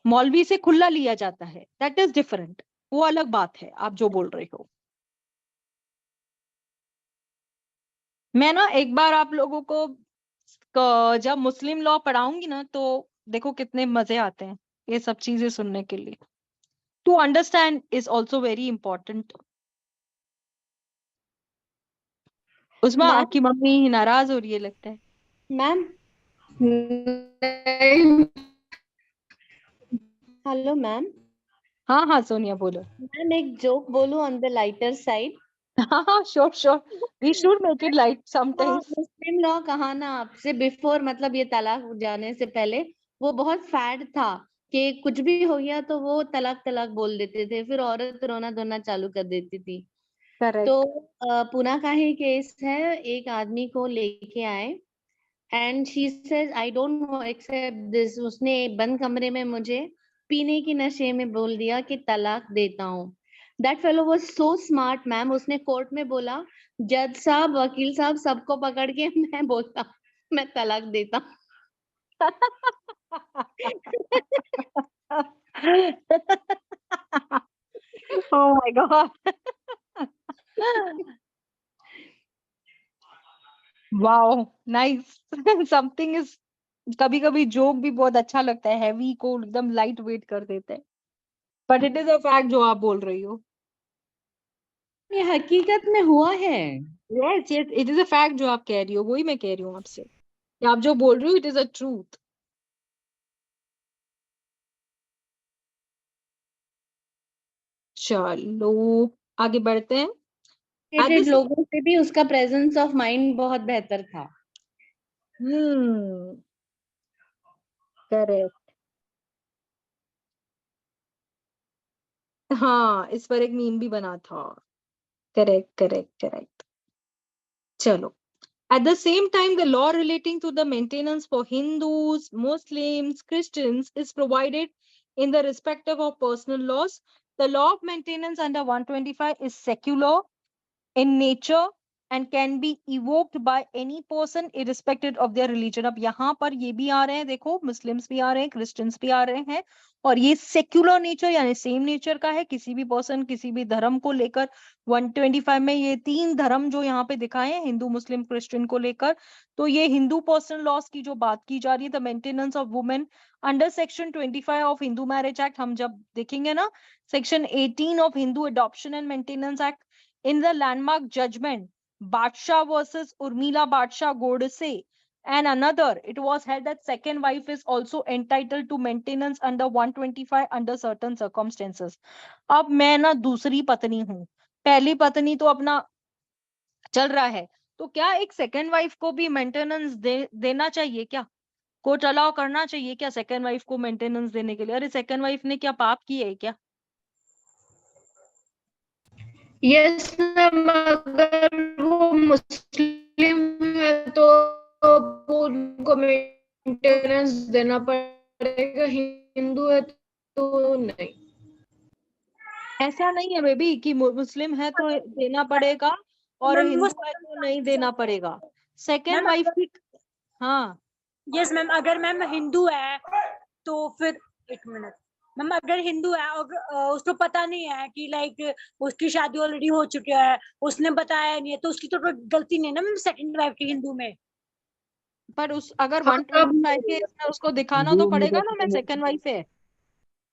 मौलवी से खुला लिया जाता है, दैट इज डिफरेंट, वो अलग बात है आप जो बोल रहे हो। मैं ना एक बार आप लोगों को जब मुस्लिम लॉ पढ़ाऊंगी ना, तो देखो कितने मजे आते हैं ये सब चीजें सुनने के लिए। To understand is also very important. उसमें मैम आपकी मम्मी नाराज हो रही है लगता है। मैम नहीं, हेलो मैम। हाँ हाँ सोनिया बोलो। मैम एक जोक बोलूं ऑन द लाइटर साइड? हाँ हाँ sure sure, we should make it light sometimes. Muslim law कहा ना आपसे बिफोर, मतलब ये तलाक जाने से पहले वो बहुत फैड था कि कुछ भी हो गया तो वो तलाक तलाक बोल देते थे, फिर औरत रोना धोना चालू कर देती थी। तो करेक्ट। पूना का ही केस है, एक आदमी को लेके आए and she says I don't know except this. उसने बंद कमरे में मुझे पीने की नशे में बोल दिया कि तलाक देता हूँ। That fellow was so smart ma'am. उसने कोर्ट में बोला, जज साहब वकील साहब सबको पकड़ के मैं बोलता हूँ मैं तलाक देता हूँ। Oh my God. Wow, nice. Something is, कभी कभी जोक भी बहुत अच्छा लगता है, हैवी को एकदम लाइट वेट कर देता है, but it is a fact जो आप बोल रही हो। ये हकीकत में हुआ है। Yes yes, it is a fact जो आप कह रही हो, वही मैं कह रही हूँ आपसे कि आप जो बोल रही हो इट इज अ ट्रूथ। चलो आगे बढ़ते हैं। एजुकेटेड लोगों से भी उसका प्रेजेंस ऑफ माइंड बहुत बेहतर था। करेक्ट। हाँ, इस पर एक मीम भी बना था। Correct correct correct. चलो, at the same time, the law relating to the maintenance for Hindus, Muslims, Christians is provided in the respective of personal laws. The law of maintenance under 125 is secular in nature and can be evoked by any person irrespective of their religion. अब यहाँ पर ये भी आ रहे हैं, देखो Muslims भी आ रहे हैं, क्रिश्चियंस भी आ रहे हैं, और ये सेक्युलर नेचर यानी सेम नेचर का है। किसी भी पर्सन किसी भी धर्म को लेकर 125 में ये 3 धर्म जो यहाँ पे दिखाए हैं, हिंदू मुस्लिम क्रिश्चियन को लेकर, तो ये हिंदू पर्सनल लॉस की जो बात की जा रही है, the maintenance of women under section 25 of Hindu marriage act. हम जब देखेंगे ना section 18 of Hindu adoption and maintenance act, in the landmark judgment Badshah versus Urmila Badshah Godse and another, it was held that second wife is also entitled to maintenance under 125 under certain circumstances. अब मैं ना दूसरी पत्नी हूँ, पहली पत्नी तो अपना चल रहा है, तो क्या एक सेकेंड वाइफ को भी मेंटेनेंस देना चाहिए क्या? कोर्ट अलाउ करना चाहिए क्या सेकेंड वाइफ को मेंटेनेंस देने के लिए? अरे सेकेंड वाइफ ने क्या पाप किया है क्या? यस मैम, अगर वो मुस्लिम है तो वो उनको मेंटेनेंस देना पड़ेगा, हिंदू है तो नहीं। ऐसा नहीं है बेबी कि मुस्लिम है तो देना पड़ेगा और मैम, वो हिंदू है तो नहीं देना पड़ेगा। सेकेंड मैम, वाइफ की, हाँ यस मैम, अगर मैम हिंदू है तो फिर, एक मिनट मैम, अगर हिंदू है और उसको पता नहीं है कि लाइक उसकी शादी ऑलरेडी हो चुकी है, उसने बताया नहीं है, तो उसकी तो कोई गलती नहीं है ना मैम सेकंड वाइफ की हिंदू में। पर उस अगर हाँ, 125 के इसमें उसको दिखाना तो पड़ेगा ना मैं सेकंड वाइफ है।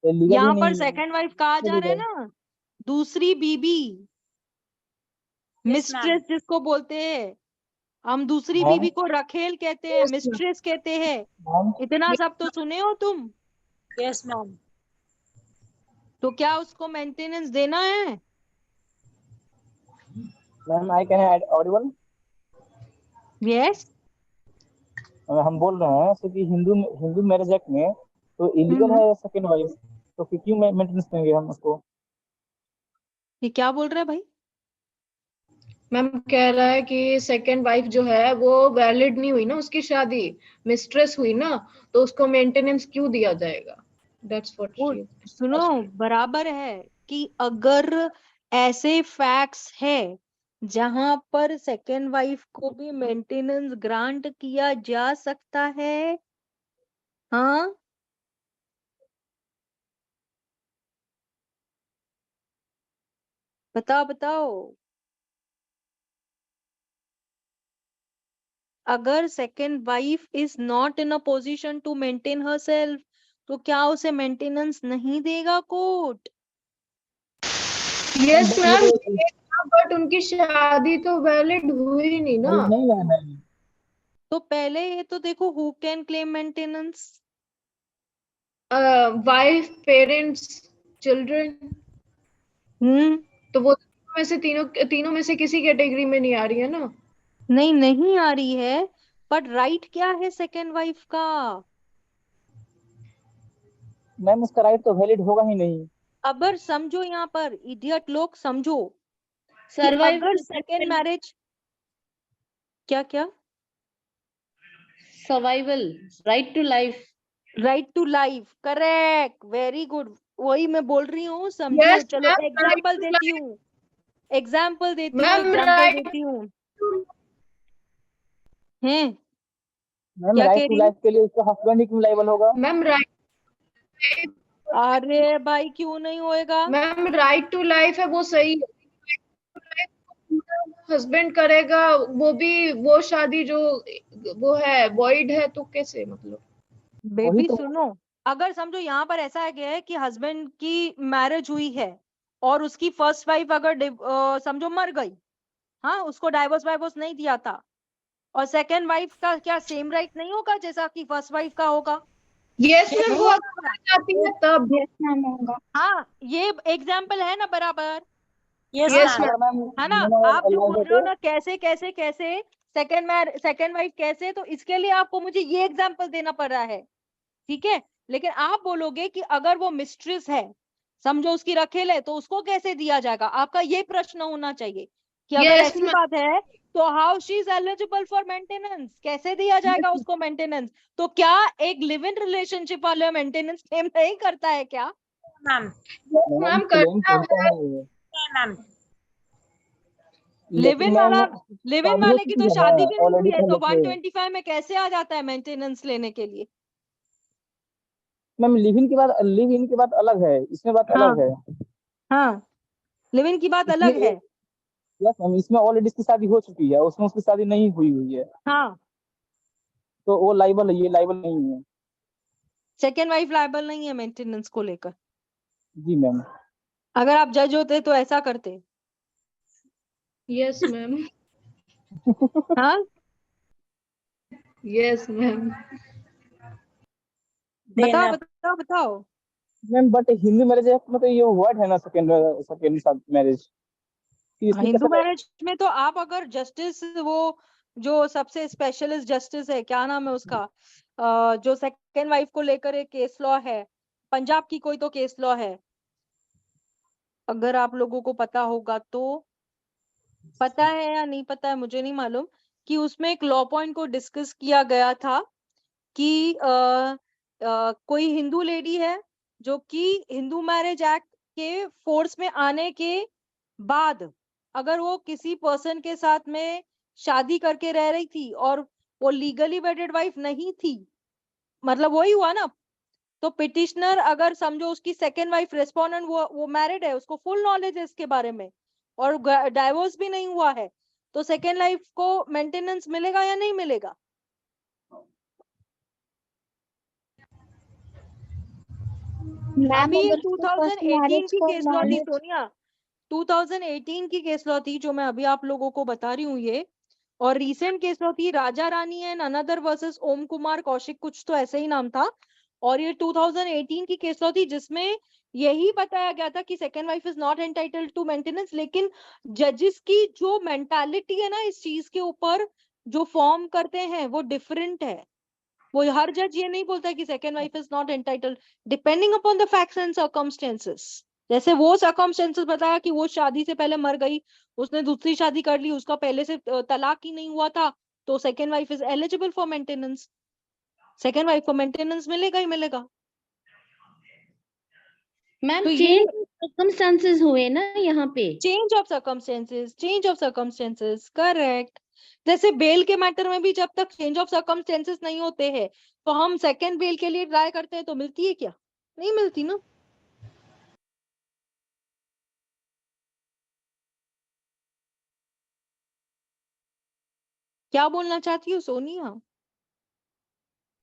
यहाँ पर सेकंड वाइफ कहा जा रहा है ना, दूसरी बीबी, मिस्ट्रेस जिसको बोलते हैं हम, दूसरी बीबी को रखेल कहते हैं, मिस्ट्रेस कहते हैं। इतना सब तो सुने हो तुम। Yes ma'am. तो क्या उसको मेंटेनेंस देना है? Ma'am I can add Audible. Yes. हम बोल रहे हैं जैसे कि हिंदू हिंदू मैरिज एक्ट में तो इलीगल है सेकंड वाइफ, तो फिर क्यों मेंटेनेंस देंगे हम उसको? ये क्या बोल रहे हैं भाई? मैम कह रहा है कि सेकंड वाइफ जो है वो वैलिड नहीं हुई ना, उसकी शादी मिस्ट्रेस हुई ना, तो उसको मेंटेनेंस क्यों दिया जाएगा? दैट्स व्हाट वो शी सुनो, बराबर है कि अगर ऐसे फैक्ट्स है जहां पर सेकेंड वाइफ को भी मेंटेनेंस ग्रांट किया जा सकता है, हाँ बताओ बताओ। अगर second wife is not in a position to maintain her self, तो क्या उसे मेंटेनेंस नहीं देगा कोर्ट? यस मैम, बट उनकी शादी तो वैलिड हुई नहीं ना। नहीं है मैम। तो पहले ये तो देखो, who can claim maintenance? Wife, parents, children. तो वो में से तीनों में से किसी कैटेगरी में नहीं आ रही है ना। नहीं, नहीं आ रही है, बट राइट क्या है सेकेंड वाइफ का? मैम उसका राइट तो वैलिड होगा ही नहीं। अगर समझो, यहाँ पर इडियट लोग समझो कि सर्वाइव अगर सेकेंड मैरिज, क्या क्या? Survival, right to life. Right to life, correct, very good, वही मैं बोल रही हूँ, समझो। यस चलो मैम, एग्जाम्पल देती हूँ, एग्जाम्पल देती हूँ, मैम एग्जाम्पल राइट। देती हूँ। हैं मैम क्या कह राइट टू रही हूँ? लाइफ के लिए उसका हस्बैंड ही क्यों लायबल होगा? मैम राइट, अरे भाई क्यों नहीं होएगा? मैम राइट टू लाइफ है वो सही है, हस्बैंड करेगा वो भी, वो शादी जो वो है वॉइड है, तो कैसे मतलब? वही बेबी तो। सुनो, अगर समझो यहाँ पर ऐसा है गया है कि हस्बैंड की मैरिज हुई है और उसकी फर्स्ट वाइफ अगर समझो मर गई, हाँ उसको डाइवोर्स वाइवोर्स नहीं दिया था, और सेकेंड वाइफ का क्या सेम राइट नहीं होगा जैसा कि फर्स्ट वाइफ का होगा? यस मैम, नहीं वो होगा। अगर जाती है तब। यस मैम होगा। हाँ ये एग्जाम्पल है ना बराबर, यस यस मैम। अगर मैम है ना? दोनों आप जो अलग बोल है रहे हो तो ना कैसे कैसे कैसे सेकेंड वाइफ कैसे, तो इसके लिए आपको मुझे ये एग्जाम्पल देना पड़ रहा है, ठीक है? लेकिन आप बोलोगे कि अगर वो मिस्ट्रेस है, समझो उसकी रखेल है, तो उसको कैसे दिया जाएगा? आपका ये प्रश्न होना चाहिए कि अगर यस ऐसी मैम, बात है तो how she is eligible for maintenance, कैसे दिया जाएगा उसको मेंटेनेंस? तो क्या एक लिव इन रिलेशनशिप वाला मेंटेनेंस क्लेम नहीं करता है क्या? Ma'am. Yes ma'am ma'am claim करता करता है। है, मैम। लिव लेकिन इन मैम वाला, लिव इन शादी हो वाले की चुकी तो है ना शादी भी नहीं ऑलरेडी हुई है, पहले तो से। 125 में कैसे आ जाता है मेंटेनेंस लेने के लिए? मैम लिव इन की बात अलग है, इसमें बात हाँ अलग है। हाँ, लिव इन की बात इसमें अलग है। यस मैम, इसमें ऑलरेडी इसकी शादी हो चुकी है, उसमें उसकी शादी नहीं हुई हुई है, हाँ, तो वो लाइबल है, ये लाइबल नहीं है। सेकेंड वाइफ लायबल नहीं है मेंटेनेंस को लेकर। जी मैम। अगर आप जज होते तो ऐसा करते? यस मैम, हाँ यस मैम। बताओ देना। बताओ बताओ। Ma'am but Hindu marriage act में तो ये वर्ड है ना, सेकंड सेकंड मैरिज। कि इसमें हिंदू कैसा रहेगा? मैरिज में तो आप अगर जस्टिस, वो जो सबसे स्पेशलिस्ट जस्टिस है, क्या नाम है उसका, जो सेकेंड वाइफ को लेकर एक केस लॉ है, पंजाब की कोई तो केस लॉ है, अगर आप लोगों को पता होगा तो, पता है या नहीं पता है मुझे नहीं मालूम, कि उसमें एक लॉ पॉइंट को डिस्कस किया गया था कि कोई हिंदू लेडी है जो कि हिंदू मैरिज एक्ट के फोर्स में आने के बाद अगर वो किसी पर्सन के साथ में शादी करके रह रही थी और वो लीगली वेडेड वाइफ नहीं थी, मतलब वही हुआ ना, तो पिटिशनर अगर समझो उसकी सेकेंड वाइफ रेस्पोंडेंट वो मैरिड है, उसको फुल नॉलेज है इसके बारे में और डाइवोर्स भी नहीं हुआ है, तो सेकेंड लाइफ को मेंटेनेंस मिलेगा या नहीं मिलेगा? अभी 2018 की केस लॉ थी सोनिया, 2018 की केस लॉ थी जो मैं अभी आप लोगों को बता रही हूँ ये, और रीसेंट केस लॉ थी Raja Rani and another versus ओम कुमार कौशिक, कुछ तो ऐसे ही नाम था, और ये 2018 की केस लॉ थी जिसमें यही बताया गया था कि second wife is not entitled to maintenance, लेकिन जजेस की जो मेंटालिटी है ना इस चीज के ऊपर जो फॉर्म करते हैं वो डिफरेंट है। वो हर जज ये नहीं बोलता कि second wife is not entitled, depending upon the facts and circumstances. जैसे वो सर्कमस्टेंसेस बताया कि वो शादी से पहले मर गई, उसने दूसरी शादी कर ली, उसका पहले से तलाक ही नहीं हुआ था, तो second wife is eligible for maintenance, second wife को मेंटेनेंस मिलेगा ही मिलेगा। मैम तो चेंज सर्कमस्टेंसेस हुए ना यहाँ पे, चेंज ऑफ सर्कमस्टेंसेस, करेक्ट। जैसे बेल के मैटर में भी जब तक चेंज ऑफ सर्कमस्टेंसेस नहीं होते हैं तो हम सेकेंड बेल के लिए ट्राई करते हैं, तो मिलती है क्या? नहीं मिलती ना। क्या बोलना चाहती हो सोनिया?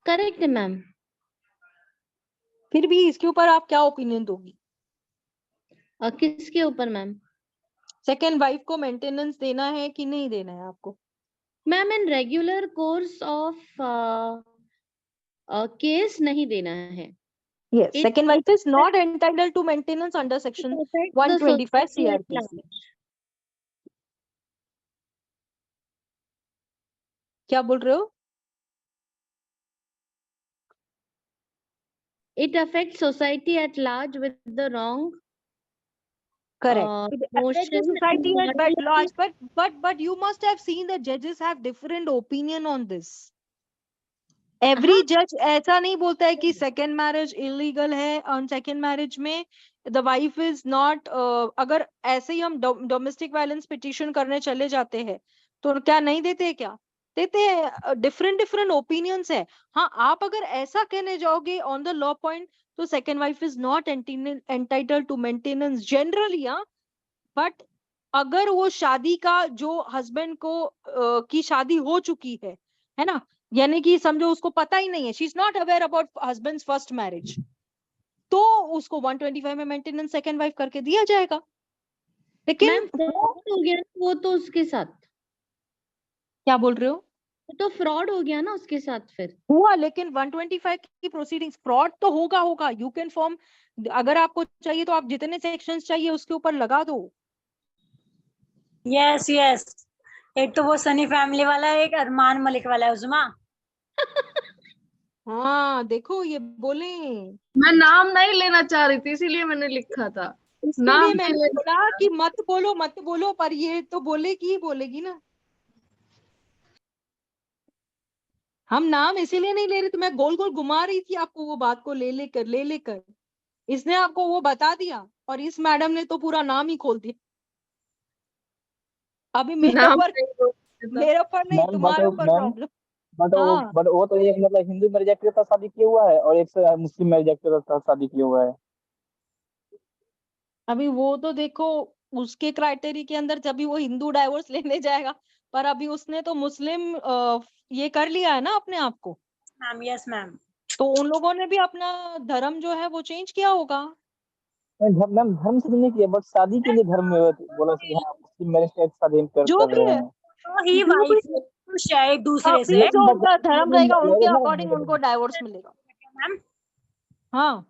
करेक्ट है मैम। फिर भी इसके ऊपर आप क्या ओपिनियन दोगी? किसके ऊपर मैम? सेकेंड वाइफ को मेंटेनेंस देना है कि नहीं देना है आपको? Ma'am in regular course of case नहीं देना है। Yes, It second wife is not entitled to maintenance under section affects the 125 society at CRPC. large. क्या बोल रहे हो? It affects society at large with the wrong Correct. It affects the notion society and at large, but you must have seen that judges have different opinion on this. Every judge ऐसा नहीं बोलता है कि second marriage illegal है, और second marriage में the wife is not, अगर ऐसे ही हम डोमेस्टिक वायलेंस पिटीशन करने चले जाते हैं तो क्या नहीं देते हैं? क्या देते हैं? डिफरेंट डिफरेंट ओपिनियंस है। हाँ, आप अगर ऐसा कहने जाओगे ऑन द लॉ पॉइंट तो second wife is not entitled to maintenance generally, हाँ, बट अगर वो शादी का जो हस्बैंड को की शादी हो चुकी है ना, यानी कि समझो उसको पता ही नहीं है, she is not aware about husband's first marriage, तो उसको 125 में मेंटेनेंस सेकंड वाइफ करके दिया जाएगा। लेकिन मैम फ्रॉड हो गया वो तो उसके साथ। क्या बोल रहे हो? वो तो फ्रॉड हो गया ना उसके साथ फिर। हुआ, लेकिन 125 की प्रोसीडिंग्स, फ्रॉड तो होगा। यू कैन फॉर्म, अगर आपको चाहिए तो आप जितने सेक्शंस चाहिए उसके ऊपर लगा दो। यस यस, एक तो वो सनी फैमिली वाला है, एक अरमान मलिक वाला है उस्मा। हाँ देखो ये बोले, मैं नाम नहीं लेना चाह रही थी इसीलिए मैंने लिखा था। इसके लिए मैंने बोला कि मत बोलो, पर ये तो बोलेगी ना। हम नाम इसीलिए नहीं ले रहे, तो मैं गोल गोल घुमा रही थी आपको वो बात को ले लेकर इसने आपको वो बता दिया और इस मैडम ने तो पूरा नाम ही खोल दिया। अभी मेरे ऊपर नहीं, तुम्हारे ऊपर प्रॉब्लम। बट वो तो एक मतलब हिंदू मैरिज एक्ट के साथ शादी किया हुआ है और एक मुस्लिम मैरिज एक्ट के साथ शादी किया हुआ है। अभी वो तो देखो उसके क्राइटेरिया के अंदर जब वो हिंदू डाइवोर्स लेने जाएगा, पर अभी उसने तो मुस्लिम ये कर लिया है ना अपने आप को। मैम यस मैम, तो उन लोगों ने भी अपना धर्म जो है वो चेंज किया होगा। मैम धर्म से नहीं किया, बट शादी के लिए धर्म में बोला कि हाँ मुस्लिम मैरिज के शादी कर जो रहे भी है, हैं। तो ही वाइफ खुश है एक दूसरे से। अभी जो उनका धर्म रहेगा उनके अकॉर्डिंग उनको डाइवोर्स मिलेगा। मैम हाँ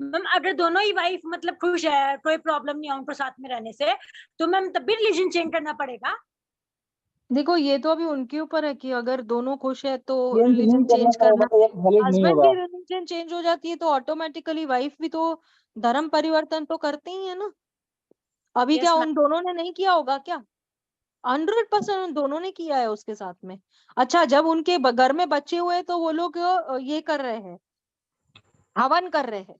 मैम अगर दोनों ही वाइफ मतलब खुश है, कोई प्रॉब्लम नहीं है उनको साथ में रहने से, तो मैम तब भी रिलीजन चेंज करना पड़ेगा। देखो ये तो अभी उनके ऊपर है कि अगर दोनों खुश है तो चेंज नहीं रिलीजन करना चेंज पड़ेगा करना। तो एक वैलिड नहीं हस्बैंड होगा। की रिलीजन चेंज हो जाती है तो ऑटोमेटिकली वाइफ भी तो धर्म परिवर्तन तो करते ही है ना। अभी Yes, क्या ma'am. उन दोनों ने नहीं किया होगा क्या? 100% उन दोनों ने किया है उसके साथ में। अच्छा, जब उनके घर में बच्चे हुए तो वो लोग ये कर रहे हैं, हवन कर रहे हैं,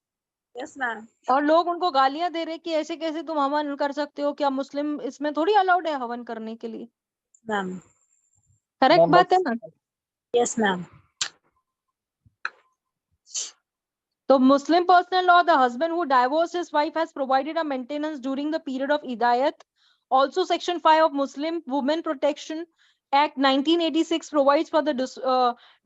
Yes, ma'am. और लोग उनको गालियां दे रहे कि ऐसे कैसे तुम हवन कर सकते हो, क्या मुस्लिम इसमें थोड़ी अलाउड है हवन करने के लिए? Ma'am. करेक्ट मैं बात है बस ना? Yes, ma'am. तो Muslim personal law, the husband who divorce his wife has provided a maintenance during the period of इदायत। Also section 5 of Muslim Women Protection Act 1986 provides for the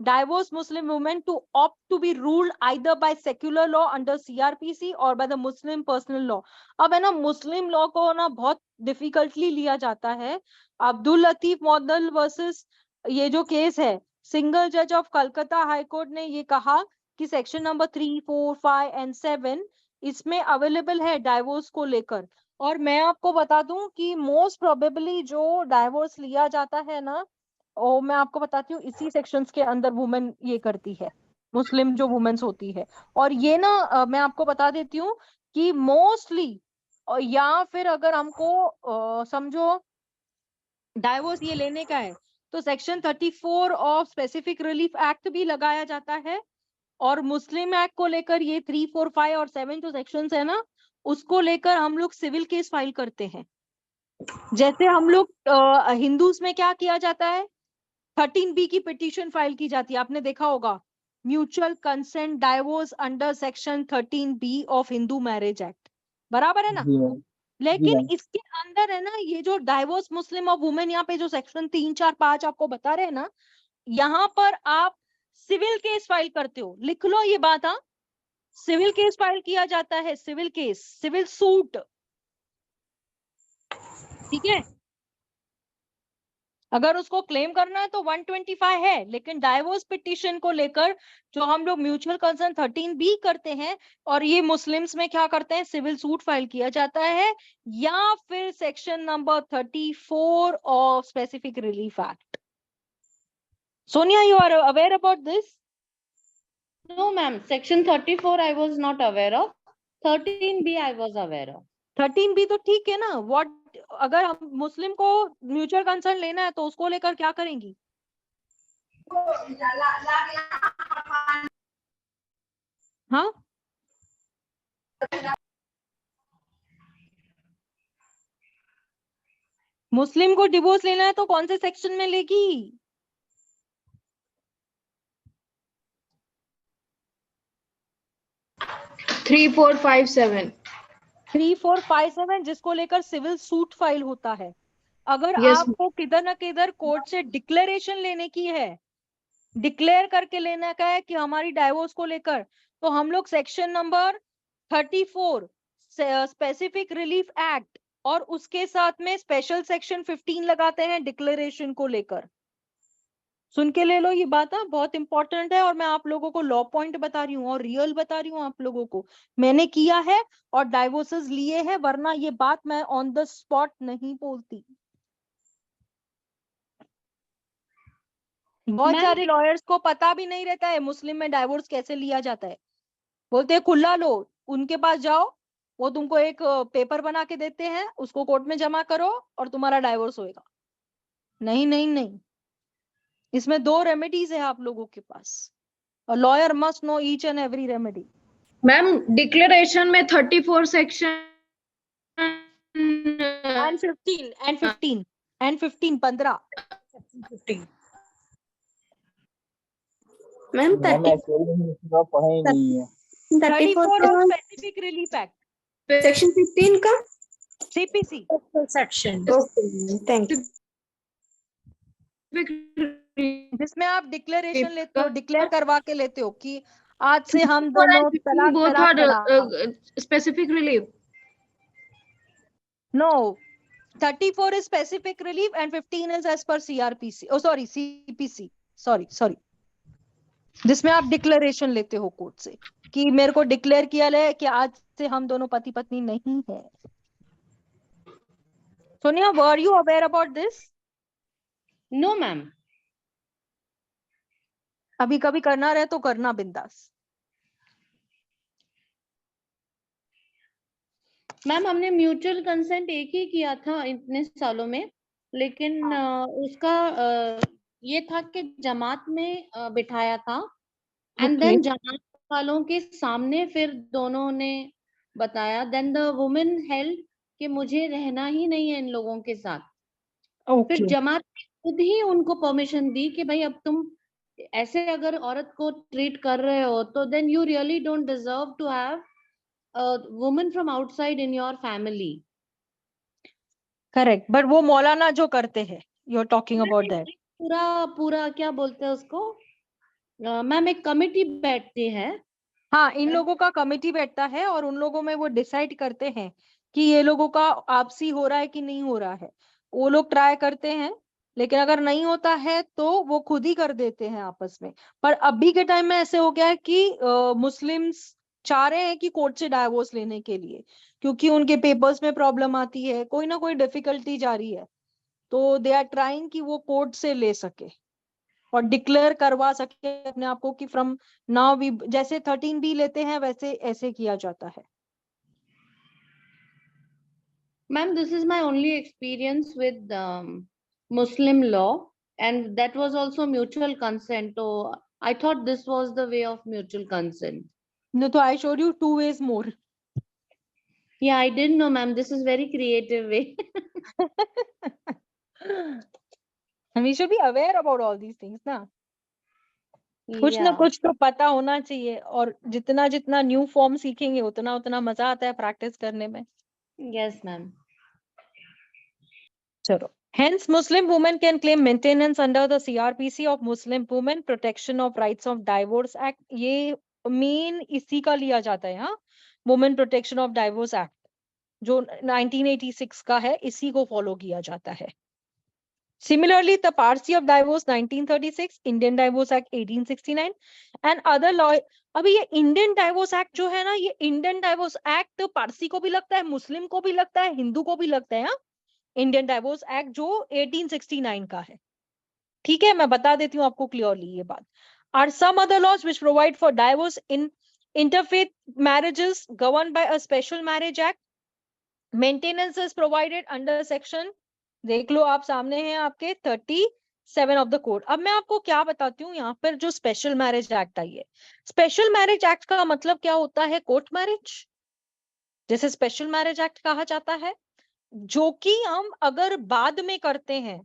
divorced Muslim women to opt to be ruled either by secular law under CRPC or by the Muslim personal law। अब है ना मुस्लिम law को ना बहुत डिफिकल्टली लिया जाता है। Abdul Latif model versus ये जो केस है, सिंगल जज ऑफ कलकत्ता हाई कोर्ट ने ये कहा कि सेक्शन नंबर 3, 4, 5 एंड 7 इसमें अवेलेबल है डाइवोर्स को लेकर। और मैं आपको बता दूं कि मोस्ट प्रोबेबली जो डाइवोर्स लिया जाता है ना, और मैं आपको बताती हूँ इसी सेक्शंस के अंदर वुमेन ये करती है, मुस्लिम जो वुमेन्स होती है। और ये ना मैं आपको बता देती हूँ कि मोस्टली, या फिर अगर हमको समझो डाइवोर्स ये लेने का है तो section 34 of specific relief act भी लगाया जाता है। और मुस्लिम एक्ट को लेकर ये 3, 4, 5 और 7 जो सेक्शंस है ना, उसको लेकर हम लोग सिविल केस फाइल करते हैं। जैसे हम लोग हिंदूज में क्या किया जाता है, 13B की पिटीशन फाइल की जाती है, आपने देखा होगा, mutual consent divorce under section 13B of Hindu marriage act, बराबर है ना? जी मैम, जी लेकिन मैम। इसके अंदर है ना ये जो डाइवोर्स मुस्लिम और वुमेन, यहाँ पे जो सेक्शन 3, 4, 5 आपको बता रहे हैं ना, यहाँ पर आप सिविल केस फाइल करते हो। लिख लो ये बात, हाँ, सिविल केस फाइल किया जाता है, सिविल केस, सिविल सूट, ठीक है। अगर उसको क्लेम करना है तो 125 है, लेकिन डाइवोर्स पिटीशन को लेकर जो हम लोग म्यूचुअल कंसर्न 13B करते हैं, और ये मुस्लिम्स में क्या करते हैं, सिविल सूट फाइल किया जाता है, या फिर section number 34 of specific relief act. Sonia, you are aware about this? No, ma'am. Section 34 I was not aware of. 13B I was aware of. 13B तो ठीक है ना। व्हाट अगर हम मुस्लिम को म्यूचुअल कंसर्न लेना है तो उसको लेकर क्या करेंगी? हाँ, मुस्लिम को डिवोर्स लेना है तो कौन से सेक्शन में लेगी? 3, 4, 5, 7। 3, 4, 5, 7 जिसको लेकर सिविल सूट फाइल होता है। अगर Yes, आपको किधर ना किधर कोर्ट से डिक्लेरेशन लेने की है, डिक्लेयर करके लेना का है कि हमारी डाइवोर्स को लेकर, तो हम लोग section number 34 specific relief act और उसके साथ में स्पेशल सेक्शन 15 लगाते हैं डिक्लेरेशन को लेकर। सुन के ले लो ये बात, बहुत इंपॉर्टेंट है, और मैं आप लोगों को लॉ पॉइंट बता रही हूँ और रियल बता रही हूँ आप लोगों को। मैंने किया है और डाइवोर्सेस लिए हैं, वरना ये बात मैं ऑन द स्पॉट नहीं बोलती। बहुत Ma'am, सारे लॉयर्स को पता भी नहीं रहता है मुस्लिम में डाइवोर्स कैसे लिया जाता है। बोलते हैं खुला लो, उनके पास जाओ, वो तुमको एक पेपर बना के देते हैं, उसको कोर्ट में जमा करो और तुम्हारा डाइवोर्स होएगा। नहीं नहीं नहीं, इसमें 2 रेमेडीज है आप लोगों के पास, और lawyer must know each and every remedy. Ma'am declaration में 34 section and 15 15 15। Ma'am ma'am actually हम इसका पढ़े ही नहीं है। 34 of specific relief act, section 15 का सीपीसी सेक्शन। Thank you. जिसमें आप डिक्लेरेशन लेते हो, डिक्लेयर करवा के लेते हो कि आज से हम दोनों तलाक both तलाक are तलाक। specific relief. No, 34 is specific relief and 15 is as per CRPC. Oh sorry, CPC. Sorry. जिसमें आप डिक्लेरेशन लेते हो कोर्ट से। कि मेरे को डिक्लेयर किया है कि आज से हम दोनों पति पत्नी नहीं है। Sonia, were you aware about this? No ma'am. अभी कभी करना रहे तो करना बिंदास। मैम हमने म्यूचुअल कंसेंट एक ही किया था इतने सालों में, लेकिन उसका ये था कि जमात में बिठाया था, एंड Okay. देन जमात वालों के सामने फिर दोनों ने बताया, देन द वुमेन हेल्ड कि मुझे रहना ही नहीं है इन लोगों के साथ। फिर Okay. जमात ने खुद ही उनको परमिशन दी कि भाई अब तुम ऐसे अगर औरत को ट्रीट कर रहे हो तो then you really don't deserve to have a woman from outside in your family. Correct, but वो मौलाना जो करते हैं, you are talking about that. पूरा पूरा क्या बोलते हैं उसको मैम, एक कमिटी बैठती है। हाँ, इन लोगों का कमेटी बैठता है और उन लोगों में वो डिसाइड करते हैं कि ये लोगों का आपसी हो रहा है कि नहीं हो रहा है। वो लोग ट्राई करते हैं, लेकिन अगर नहीं होता है तो वो खुद ही कर देते हैं आपस में। पर अभी के टाइम में ऐसे हो गया है कि मुस्लिम्स चाह रहे हैं कि कोर्ट से डाइवोर्स लेने के लिए, क्योंकि उनके पेपर्स में प्रॉब्लम आती है, कोई ना कोई डिफिकल्टी जा रही है, तो दे आर ट्राइंग कि वो कोर्ट से ले सके और डिक्लेयर करवा सके अपने आप को कि फ्रॉम नाउ वी, जैसे 13B लेते हैं वैसे ऐसे किया जाता है। Ma'am, this is my only experience with Muslim law, and that was also mutual consent. So I thought this was the way of mutual consent. No, तो I showed you 2 ways more. Yeah, I didn't know, ma'am. This is very creative way. And we should be aware about all these things ना। कुछ ना Yeah. कुछ तो पता होना चाहिए, और जितना जितना न्यू फॉर्म सीखेंगे उतना उतना मजा आता है प्रैक्टिस करने में। Yes, ma'am. चलो, hence Muslim women can claim maintenance under the CRPC of Muslim Women Protection of Rights of Divorce Act। ये मेन इसी का लिया जाता है, हाँ, women protection of divorce act जो 1986 का है, इसी को फॉलो किया जाता है। Similarly, the Parsi of Divorce 1936, Indian Divorce Act 1869 and other law। अभी ये इंडियन डाइवोर्स एक्ट जो है ना, ये इंडियन डाइवोर्स एक्ट पारसी को भी लगता है, मुस्लिम को भी लगता है, हिंदू को भी लगता है। इंडियन डाइवोर्स एक्ट जो 1869 का है, ठीक है, मैं बता देती हूँ आपको क्लियरली ये बात। Are some other laws which provide for divorce in interfaith marriages governed by a special marriage act. Maintenance is provided under section, देख लो आप सामने हैं आपके 37 ऑफ द कोड। अब मैं आपको क्या बताती हूँ, यहाँ पर जो स्पेशल मैरिज एक्ट आई है, स्पेशल मैरिज एक्ट का मतलब क्या होता है, कोर्ट मैरिज, जैसे स्पेशल मैरिज एक्ट कहा जाता है, जो कि हम अगर बाद में करते हैं,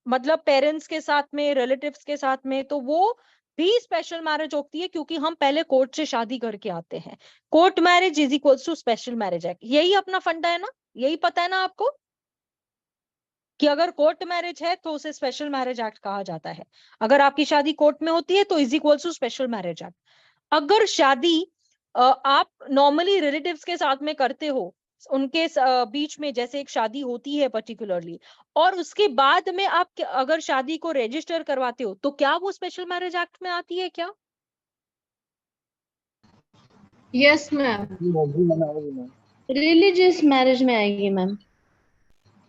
मतलब पेरेंट्स के साथ में, रिलेटिव्स के साथ में, तो वो भी स्पेशल मैरिज होती है, क्योंकि हम पहले कोर्ट से शादी करके आते हैं। Court marriage is equals to special marriage act, यही अपना फंडा है ना, यही पता है ना आपको कि अगर कोर्ट मैरिज है तो उसे स्पेशल मैरिज एक्ट कहा जाता है। अगर आपकी शादी कोर्ट में होती है तो is equals to special marriage act. अगर शादी आप नॉर्मली रिलेटिव्स के साथ में करते हो, उनके बीच में जैसे एक शादी होती है पर्टिकुलरली, और उसके बाद में आप अगर शादी को रजिस्टर करवाते हो, तो क्या वो स्पेशल मैरिज एक्ट में आती है क्या? Yes ma'am. रिलीजियस मैरिज में आएगी मैम।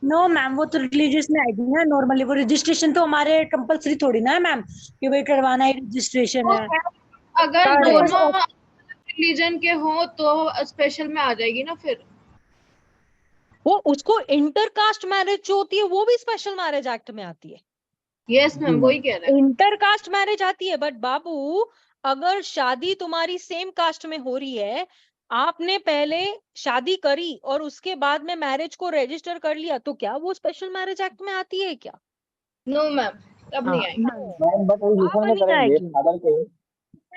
नो मैम, वो तो रिलीजियस में आएगी ना नॉर्मली। वो रजिस्ट्रेशन तो हमारे कंपलसरी थोड़ी ना है मैम कि भाई करवाना ही रजिस्ट्रेशन है। अगर Correct. दोनों रिलीजन के हो तो स्पेशल में आ जाएगी ना फिर। वो उसको इंटरकास्ट मैरिज जो होती है वो भी स्पेशल मैरिज एक्ट में आती है। यस मैम, वही कह रहे हैं। इंटरकास्ट मैरिज आती है, बट बाबू अगर शादी तुम्हारी सेम कास्ट में हो रही है, आपने पहले शादी करी और उसके बाद में मैरिज को रजिस्टर कर लिया, तो क्या वो स्पेशल मैरिज एक्ट में आती है क्या? नो मैम, तब नहीं आएगी। मैम बट रिलेशन में करेंगे फादर के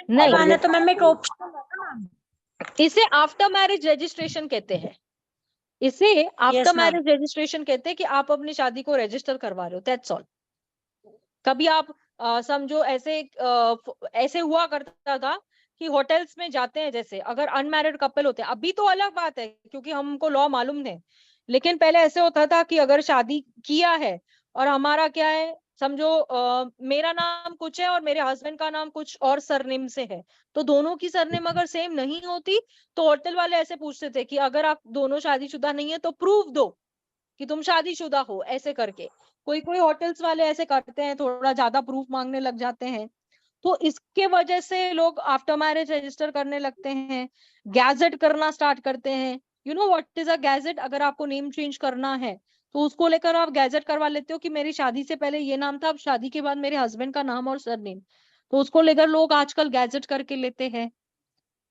नहीं, करवाना तो मैम एक ऑप्शन है ना मैम। इसे आफ्टर मैरिज रजिस्ट्रेशन कहते हैं। इसे after Yes, ma'am. Marriage registration कहते हैं कि आप अपनी शादी को रजिस्टर करवा रहे हो, दैट्स ऑल। कभी आप समझो ऐसे हुआ करता था कि होटल्स में जाते हैं, जैसे अगर अनमैरिड कपल होते हैं, अभी तो अलग बात है क्योंकि हमको लॉ मालूम है, लेकिन पहले ऐसे होता था कि अगर शादी किया है और हमारा क्या है, समझो मेरा नाम कुछ है और मेरे हस्बैंड का नाम कुछ और सरनेम से है, तो दोनों की सरनेम अगर सेम नहीं होती तो होटल वाले ऐसे पूछते थे कि अगर आप दोनों शादीशुदा नहीं है तो प्रूफ दो कि तुम शादीशुदा हो, ऐसे करके। कोई कोई होटल्स वाले ऐसे करते हैं, थोड़ा ज्यादा प्रूफ मांगने लग जाते हैं। तो इसके वजह से लोग आफ्टर मैरिज रजिस्टर करने लगते हैं, गैजेट करना स्टार्ट करते हैं। You know what is a gadget? अगर आपको नेम चेंज करना है तो उसको लेकर आप गैजेट करवा लेते हो कि मेरी शादी से पहले ये नाम था, अब शादी के बाद मेरे हस्बैंड का नाम और सरनेम। तो उसको लेकर लोग आजकल गैजेट करके लेते हैं।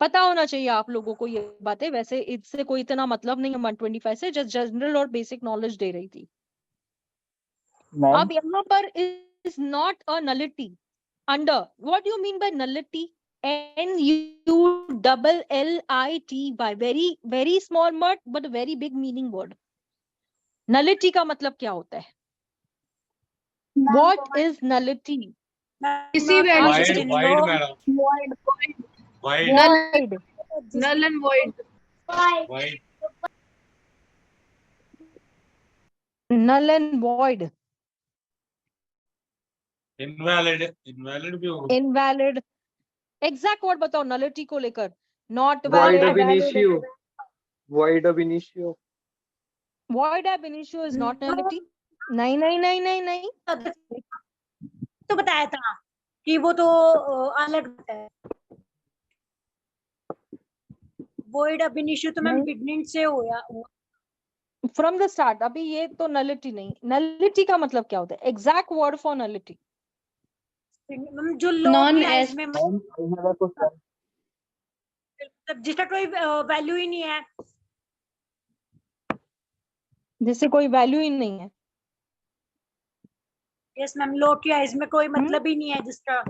पता होना चाहिए आप लोगों को ये बातें। वैसे इससे कोई इतना मतलब नहीं है 125 से, जस्ट जनरल और बेसिक नॉलेज दे रही थी। मैम अब यहाँ पर is not a nullity under. What do you mean by nullity? NULLITY. Very small word but very big meaning word. Nullity का मतलब क्या होता है? What is nullity? किसी भी Void, void madam, void void, Void. null and void. void, Null and void. invalid, invalid भी होगा। Invalid. Exact word बताओ nullity को लेकर। Not void valid. ab initio. Void ab initio. Void ab initio is not nullity. नहीं नहीं नहीं नहीं नहीं। तो बताया था कि वो तो अलग होता है। void ab initio तो मैम बिगनिंग से होया। From the start. अभी ये तो नलिटी नहीं। नलिटी का मतलब क्या होता है? Exact word for nullity. Ma'am जो लॉ की एज में जिसका कोई वैल्यू ही नहीं है, जिससे कोई वैल्यू ही नहीं है। यस मैम, लॉ की एज में कोई मतलब ही नहीं है जिसका।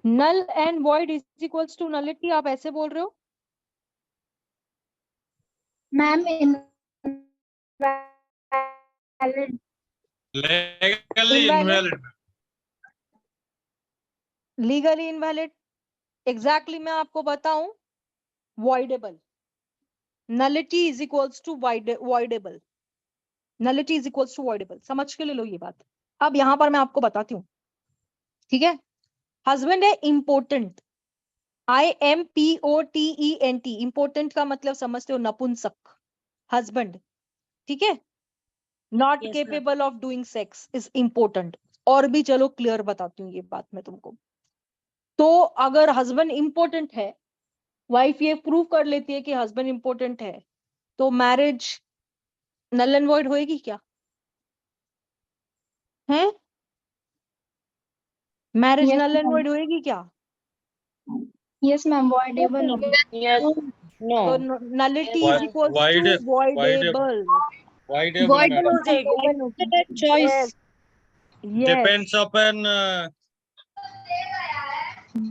Null and void is equals to nullity, आप ऐसे बोल रहे हो? Ma'am legally Invalid. invalid, legally invalid. Exactly मैं आपको बताऊं, voidable. Nullity is equals to voidable. Nullity is equals to voidable. समझ के ले लो ये बात। अब यहां पर मैं आपको बताती हूँ, ठीक है? हस्बैंड है इम्पोर्टेंट, IMPORTENT। इम्पोर्टेंट का मतलब समझते हो? नपुंसक। हस्बैंड, ठीक है? Not Yes, capable of doing sex is important. और भी चलो क्लियर बताती हूँ ये बात मैं तुमको। तो अगर हस्बैंड इम्पोर्टेंट है, वाइफ ये प्रूव कर लेती है कि हस्बैंड इम्पोर्टेंट है, तो मैरिज नल एंड वॉइड होएगी क्या? है marriage Yes, null and ma'am. Void होएगी क्या? Yes, ma'am. Voidable होगी. तो nullity is equals void, to voidable. voidable Void madam, हो जाएगी। choice. depends upon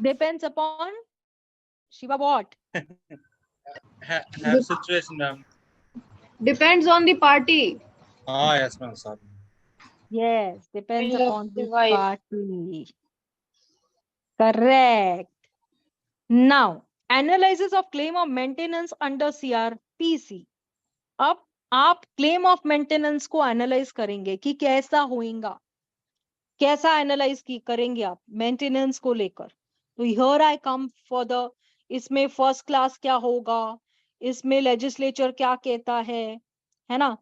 depends upon Shiva what? have situation ma'am। Depends on the party. हाँ yes ma'am, sorry। Yes, depends upon the party. Correct. Now, analysis of claim of maintenance under CRPC. अब आप claim of maintenance को analyze करेंगे कि कैसा होएगा, कैसा analyse करेंगे आप मेंटेनेंस को लेकर। तो here I come for the, इसमें फर्स्ट क्लास क्या होगा, इसमें लेजिस्लेचर क्या कहता है ना?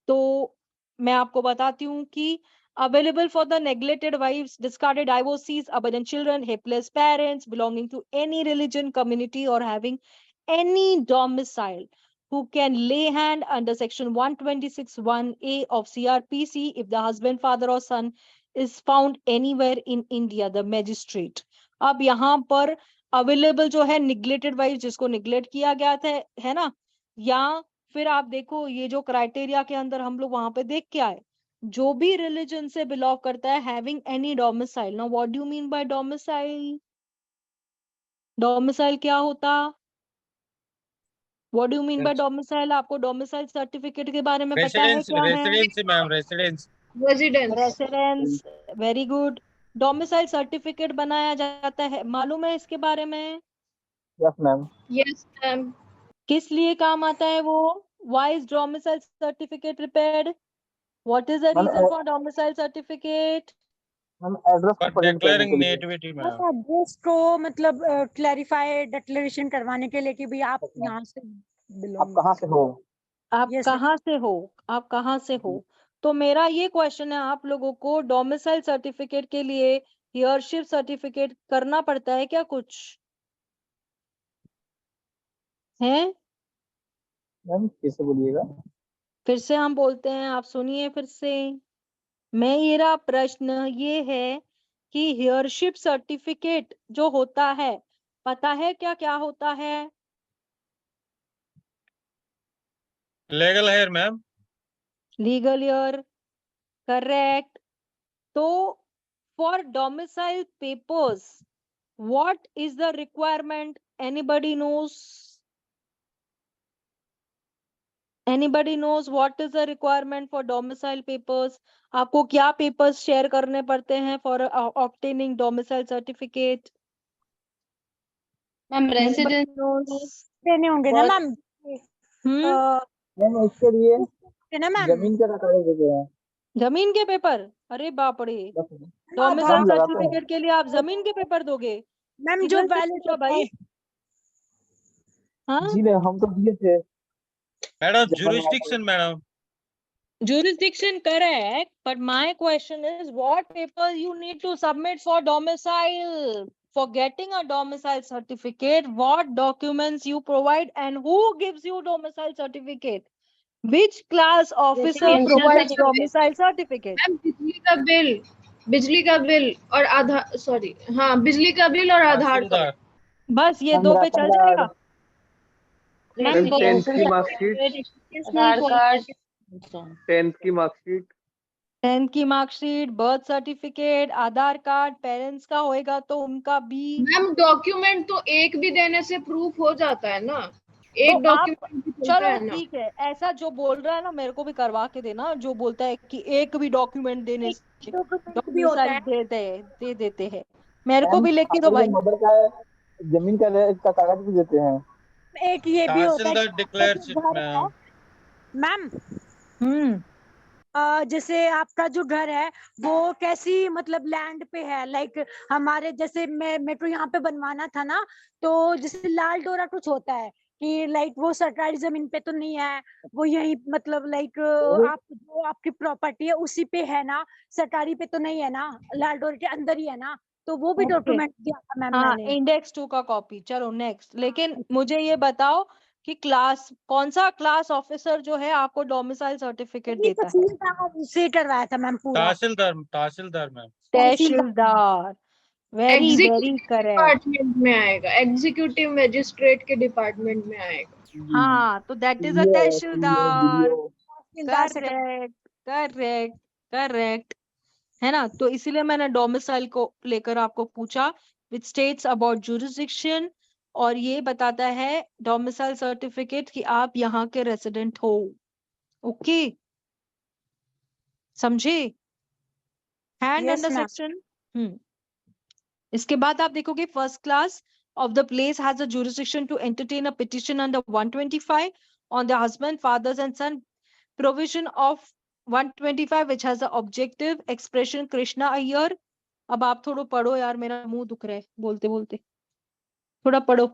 तो मैं आपको बताती हूँ कि available for the neglected wives, discarded divorcees, abandoned children, helpless parents belonging to any religion, community or having any domicile who can lay hand under section 126(1)(a) of CRPC if the husband, father or son is found anywhere in India, the magistrate. अब यहाँ पर available जो है neglected wife, जिसको neglect किया गया था, है ना? या फिर आप देखो ये जो क्राइटेरिया के अंदर हम लोग वहां पे देख के आए, जो भी रिलीजन से बिलोंग करता है, having any domicile. Now what do you mean by domicile? Domicile क्या होता? What do you mean by domicile? आपको डोमिसाइल सर्टिफिकेट के बारे में पता है क्या है? Residency ma'am, residence. Residence. Residence, very good. Domicile certificate बनाया जाता है, मालूम है इसके बारे में? Yes ma'am. Yes, ma'am. किस लिए काम आता है वो? Why is domicile certificate prepared? What is the ma'am reason for domicile certificate? Ma'am address को For प्रेजेंट करने declaring के लिए। nativity, बस ma'am. एड्रेस को मतलब क्लैरिफाई डिक्लेरेशन करवाने के लिए कि भाई आप अच्छा। यहाँ से आप बिलोंग कहाँ से हो? आप Yes, ma'am. कहाँ से हो? आप कहाँ से हो? तो मेरा ये क्वेश्चन है, आप लोगों को डोमिसाइल सर्टिफिकेट के लिए हियरशिप सर्टिफिकेट करना पड़ता है क्या कुछ? है? मैम फिर से बोलिएगा। फिर से हम बोलते हैं, आप सुनिए फिर से। मेरा प्रश्न ये है कि हियरशिप सर्टिफिकेट जो होता है, पता है क्या क्या होता है? Legal hair, ma'am. Legal heir, correct. तो for domicile papers what is the requirement? Anybody knows? Anybody knows what is the requirement for domicile papers? आपको क्या papers share करने पड़ते हैं for obtaining domicile certificate? Ma'am Anybody residence knows? देने होंगे ना What? Ma'am ma'am उसके लिए ना मैम जमीन का कागज देते हैं। जमीन के पेपर? अरे बाप रे, बस डोमिसाइल हम लगाते हैं। सर्टिफिकेट के लिए आप जमीन के पेपर दोगे? मैम जो किधर से वैलिड पूछा भाई? हाँ, जी नहीं, हम तो दिए थे। Madam, जब बनवाया था। jurisdiction, madam. jurisdiction correct, but my question is what papers you need to submit for domicile? For getting a domicile certificate, what documents you provide and who gives you domicile certificate? Which class officer pension provides certificate. domicile certificate? Ma'am बिजली का bill और आधार, sorry हाँ, बिजली का bill और आधार card. Tahsildar. बस ये हम दो पे राशन चल कार्ड, जाएगा? मैम टेंथ की मार्कशीट, आधार कार्ड, 10th की मार्कशीट, 10th की मार्कशीट, बर्थ सर्टिफिकेट, आधार कार्ड, पेरेंट्स का होएगा तो उनका भी। मैम डॉक्यूमेंट तो एक भी देने से प्रूफ हो जाता है ना, एक तो आप डॉक्यूमेंट चलता चलो है ना। ठीक है, ऐसा जो बोल रहा है ना मेरे को भी करवा के देना, जो बोलता है कि एक भी डॉक्यूमेंट देने से डॉक्यूमेंट भी होता डोमिसाइल है। दे देते हैं। मेरे को मैम भी लिख के दो अगर भाई। जो मदर का है, जमीन का कागज भी देते हैं। एक ये भी होता है Tahsildar कि declares आपका it, जो घर है ma'am. मैम, जैसे आपका जो घर है वो कैसी मतलब लैंड पे है, लाइक हमारे जैसे मेरे को यहाँ पे बनवाना था ना, तो जैसे लाल डोरा कुछ होता है कि लाइक वो सरकारी जमीन पे तो नहीं है, वो यही मतलब लाइक आप जो आपकी प्रॉपर्टी है उसी पे है ना, सरकारी पे तो नहीं है ना, लाल डोरे के अंदर ही है ना, तो वो भी Okay. डॉक्यूमेंट दिया था मैम हाँ, मैंने। इंडेक्स 2 का कॉपी। चलो नेक्स्ट। लेकिन मुझे ये बताओ कि क्लास कौन सा क्लास ऑफिसर जो है आपको डोमिसाइल सर्टिफिकेट ये देता है? तहसीलदार से करवाया था मैम पूरा। Tahsildar, ma'am. तहसीलदार। Very very executive correct. Department में आएगा, एग्जीक्यूटिव मजिस्ट्रेट के डिपार्टमेंट में आएगा। हाँ, तो दैट इज अ ये तहसीलदार। तहसीलदार से करेक्ट करेक्ट करेक्ट, है ना? तो इसीलिए मैंने डोमिसाइल को लेकर आपको पूछा, विच स्टेट्स अबाउट जुरिसडिक्शन, और ये बताता है डोमिसाइल सर्टिफिकेट कि आप यहाँ के रेसिडेंट हो। ओके, समझे? Hand Yes, under ma'am. Section. इसके बाद आप देखोगे first class of the place has a jurisdiction to entertain a petition under 125 on the husband, fathers and son provision of 125 which has the objective expression Krishna Iyer। अब आप थोड़ा पढ़ो यार, मेरा मुंह दुख रहा है बोलते बोलते, थोड़ा पढ़ो।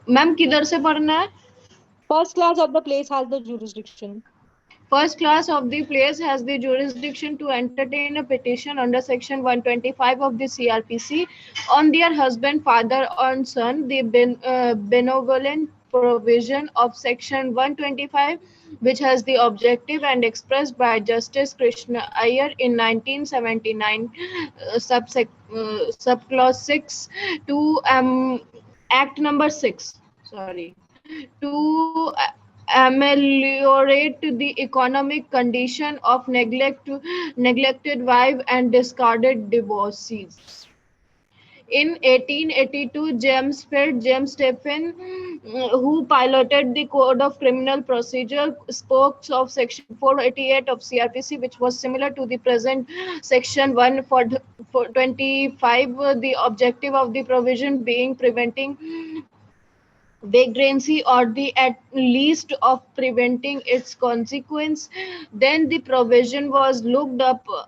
मैम किधर से पढ़ना है? First class of the place has the jurisdiction। First class of the place has the jurisdiction to entertain a petition under section 125 of the CRPC on their husband, father or son. The benevolent provision of section 125, which has the objective and expressed by Justice Krishna Iyer in 1979, subclause 6 to Act number 6, sorry, to ameliorate the economic condition of neglected wife and discarded divorcees. In 1882, James Stephen, who piloted the Code of Criminal Procedure, spoke of Section 488 of CRPC, which was similar to the present Section 125. The objective of the provision being preventing vagrancy or the at least of preventing its consequence. Then the provision was looked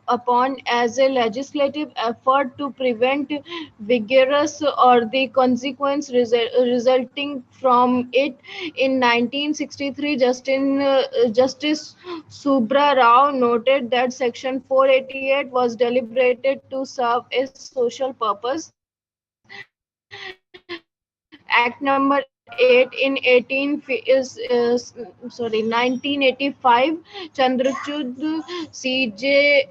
upon as a legislative effort to prevent vigorous or the consequence resulting from it. In 1963, Justice Subra Rao noted that Section 488 was deliberated to serve a social purpose. Act number 8 in 1985, Chandrachud CJ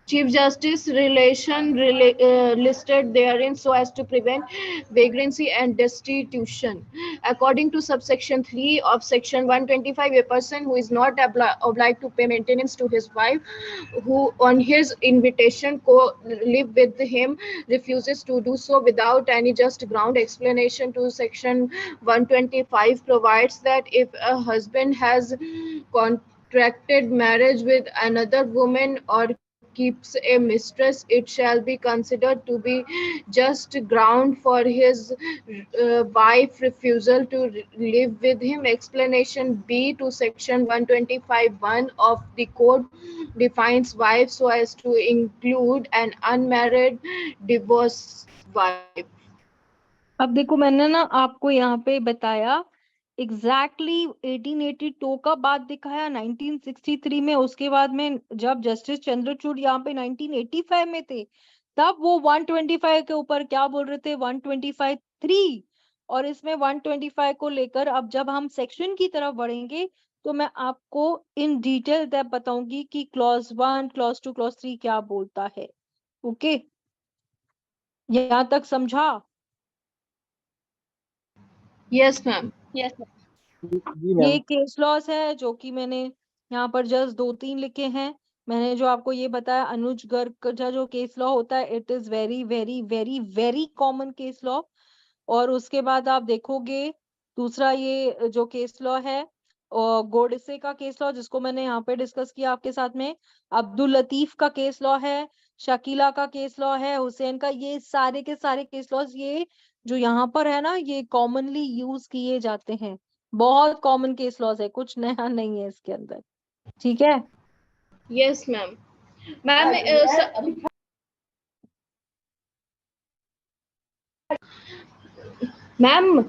Chief Justice listed therein so as to prevent vagrancy and destitution. According to subsection 3 of section 125, a person who is not obliged to pay maintenance to his wife, who on his invitation live with him, refuses to do so without any just ground. Explanation to section 125 provides that if a husband has contracted marriage with another woman or keeps a mistress, it shall be considered to be just ground for his wife refusal to live with him. Explanation B to section 125(1) of the code defines wife so as to include an unmarried divorced wife. अब देखो मैंने ना आपको यहाँ पे बताया exactly 1882 का बात दिखाया 1963 में, उसके बाद में जब जस्टिस चंद्रचूड़ यहाँ पे 1985 में थे तब वो 125 के ऊपर क्या बोल रहे थे 125(3), और इसमें 125 को लेकर अब जब हम सेक्शन की तरफ बढ़ेंगे तो मैं आपको इन डिटेल तब बताऊंगी कि क्लॉज 1, क्लॉज 2, क्लॉज 3 क्या बोलता है। ओके, यहाँ तक समझा? Yes ma'am. ये केस लॉस है जो कि मैंने यहाँ पर जस्ट 2-3 लिखे हैं। मैंने जो आपको ये बताया अनुज गर्ग का जो केस लॉ होता है, it is very very very very common case law. और उसके बाद आप देखोगे दूसरा ये जो केस लॉ है गोडसे का केस लॉ, जिसको मैंने यहाँ पे डिस्कस किया आपके साथ में, अब्दुल लतीफ का केस लॉ है, शकीला का केस लॉ है, हुसैन का, ये सारे के सारे केस लॉज ये जो यहाँ पर है ना ये कॉमनली यूज किए जाते हैं। बहुत कॉमन केस लॉज है, कुछ नया नहीं है इसके अंदर। ठीक है? Yes ma'am. मैम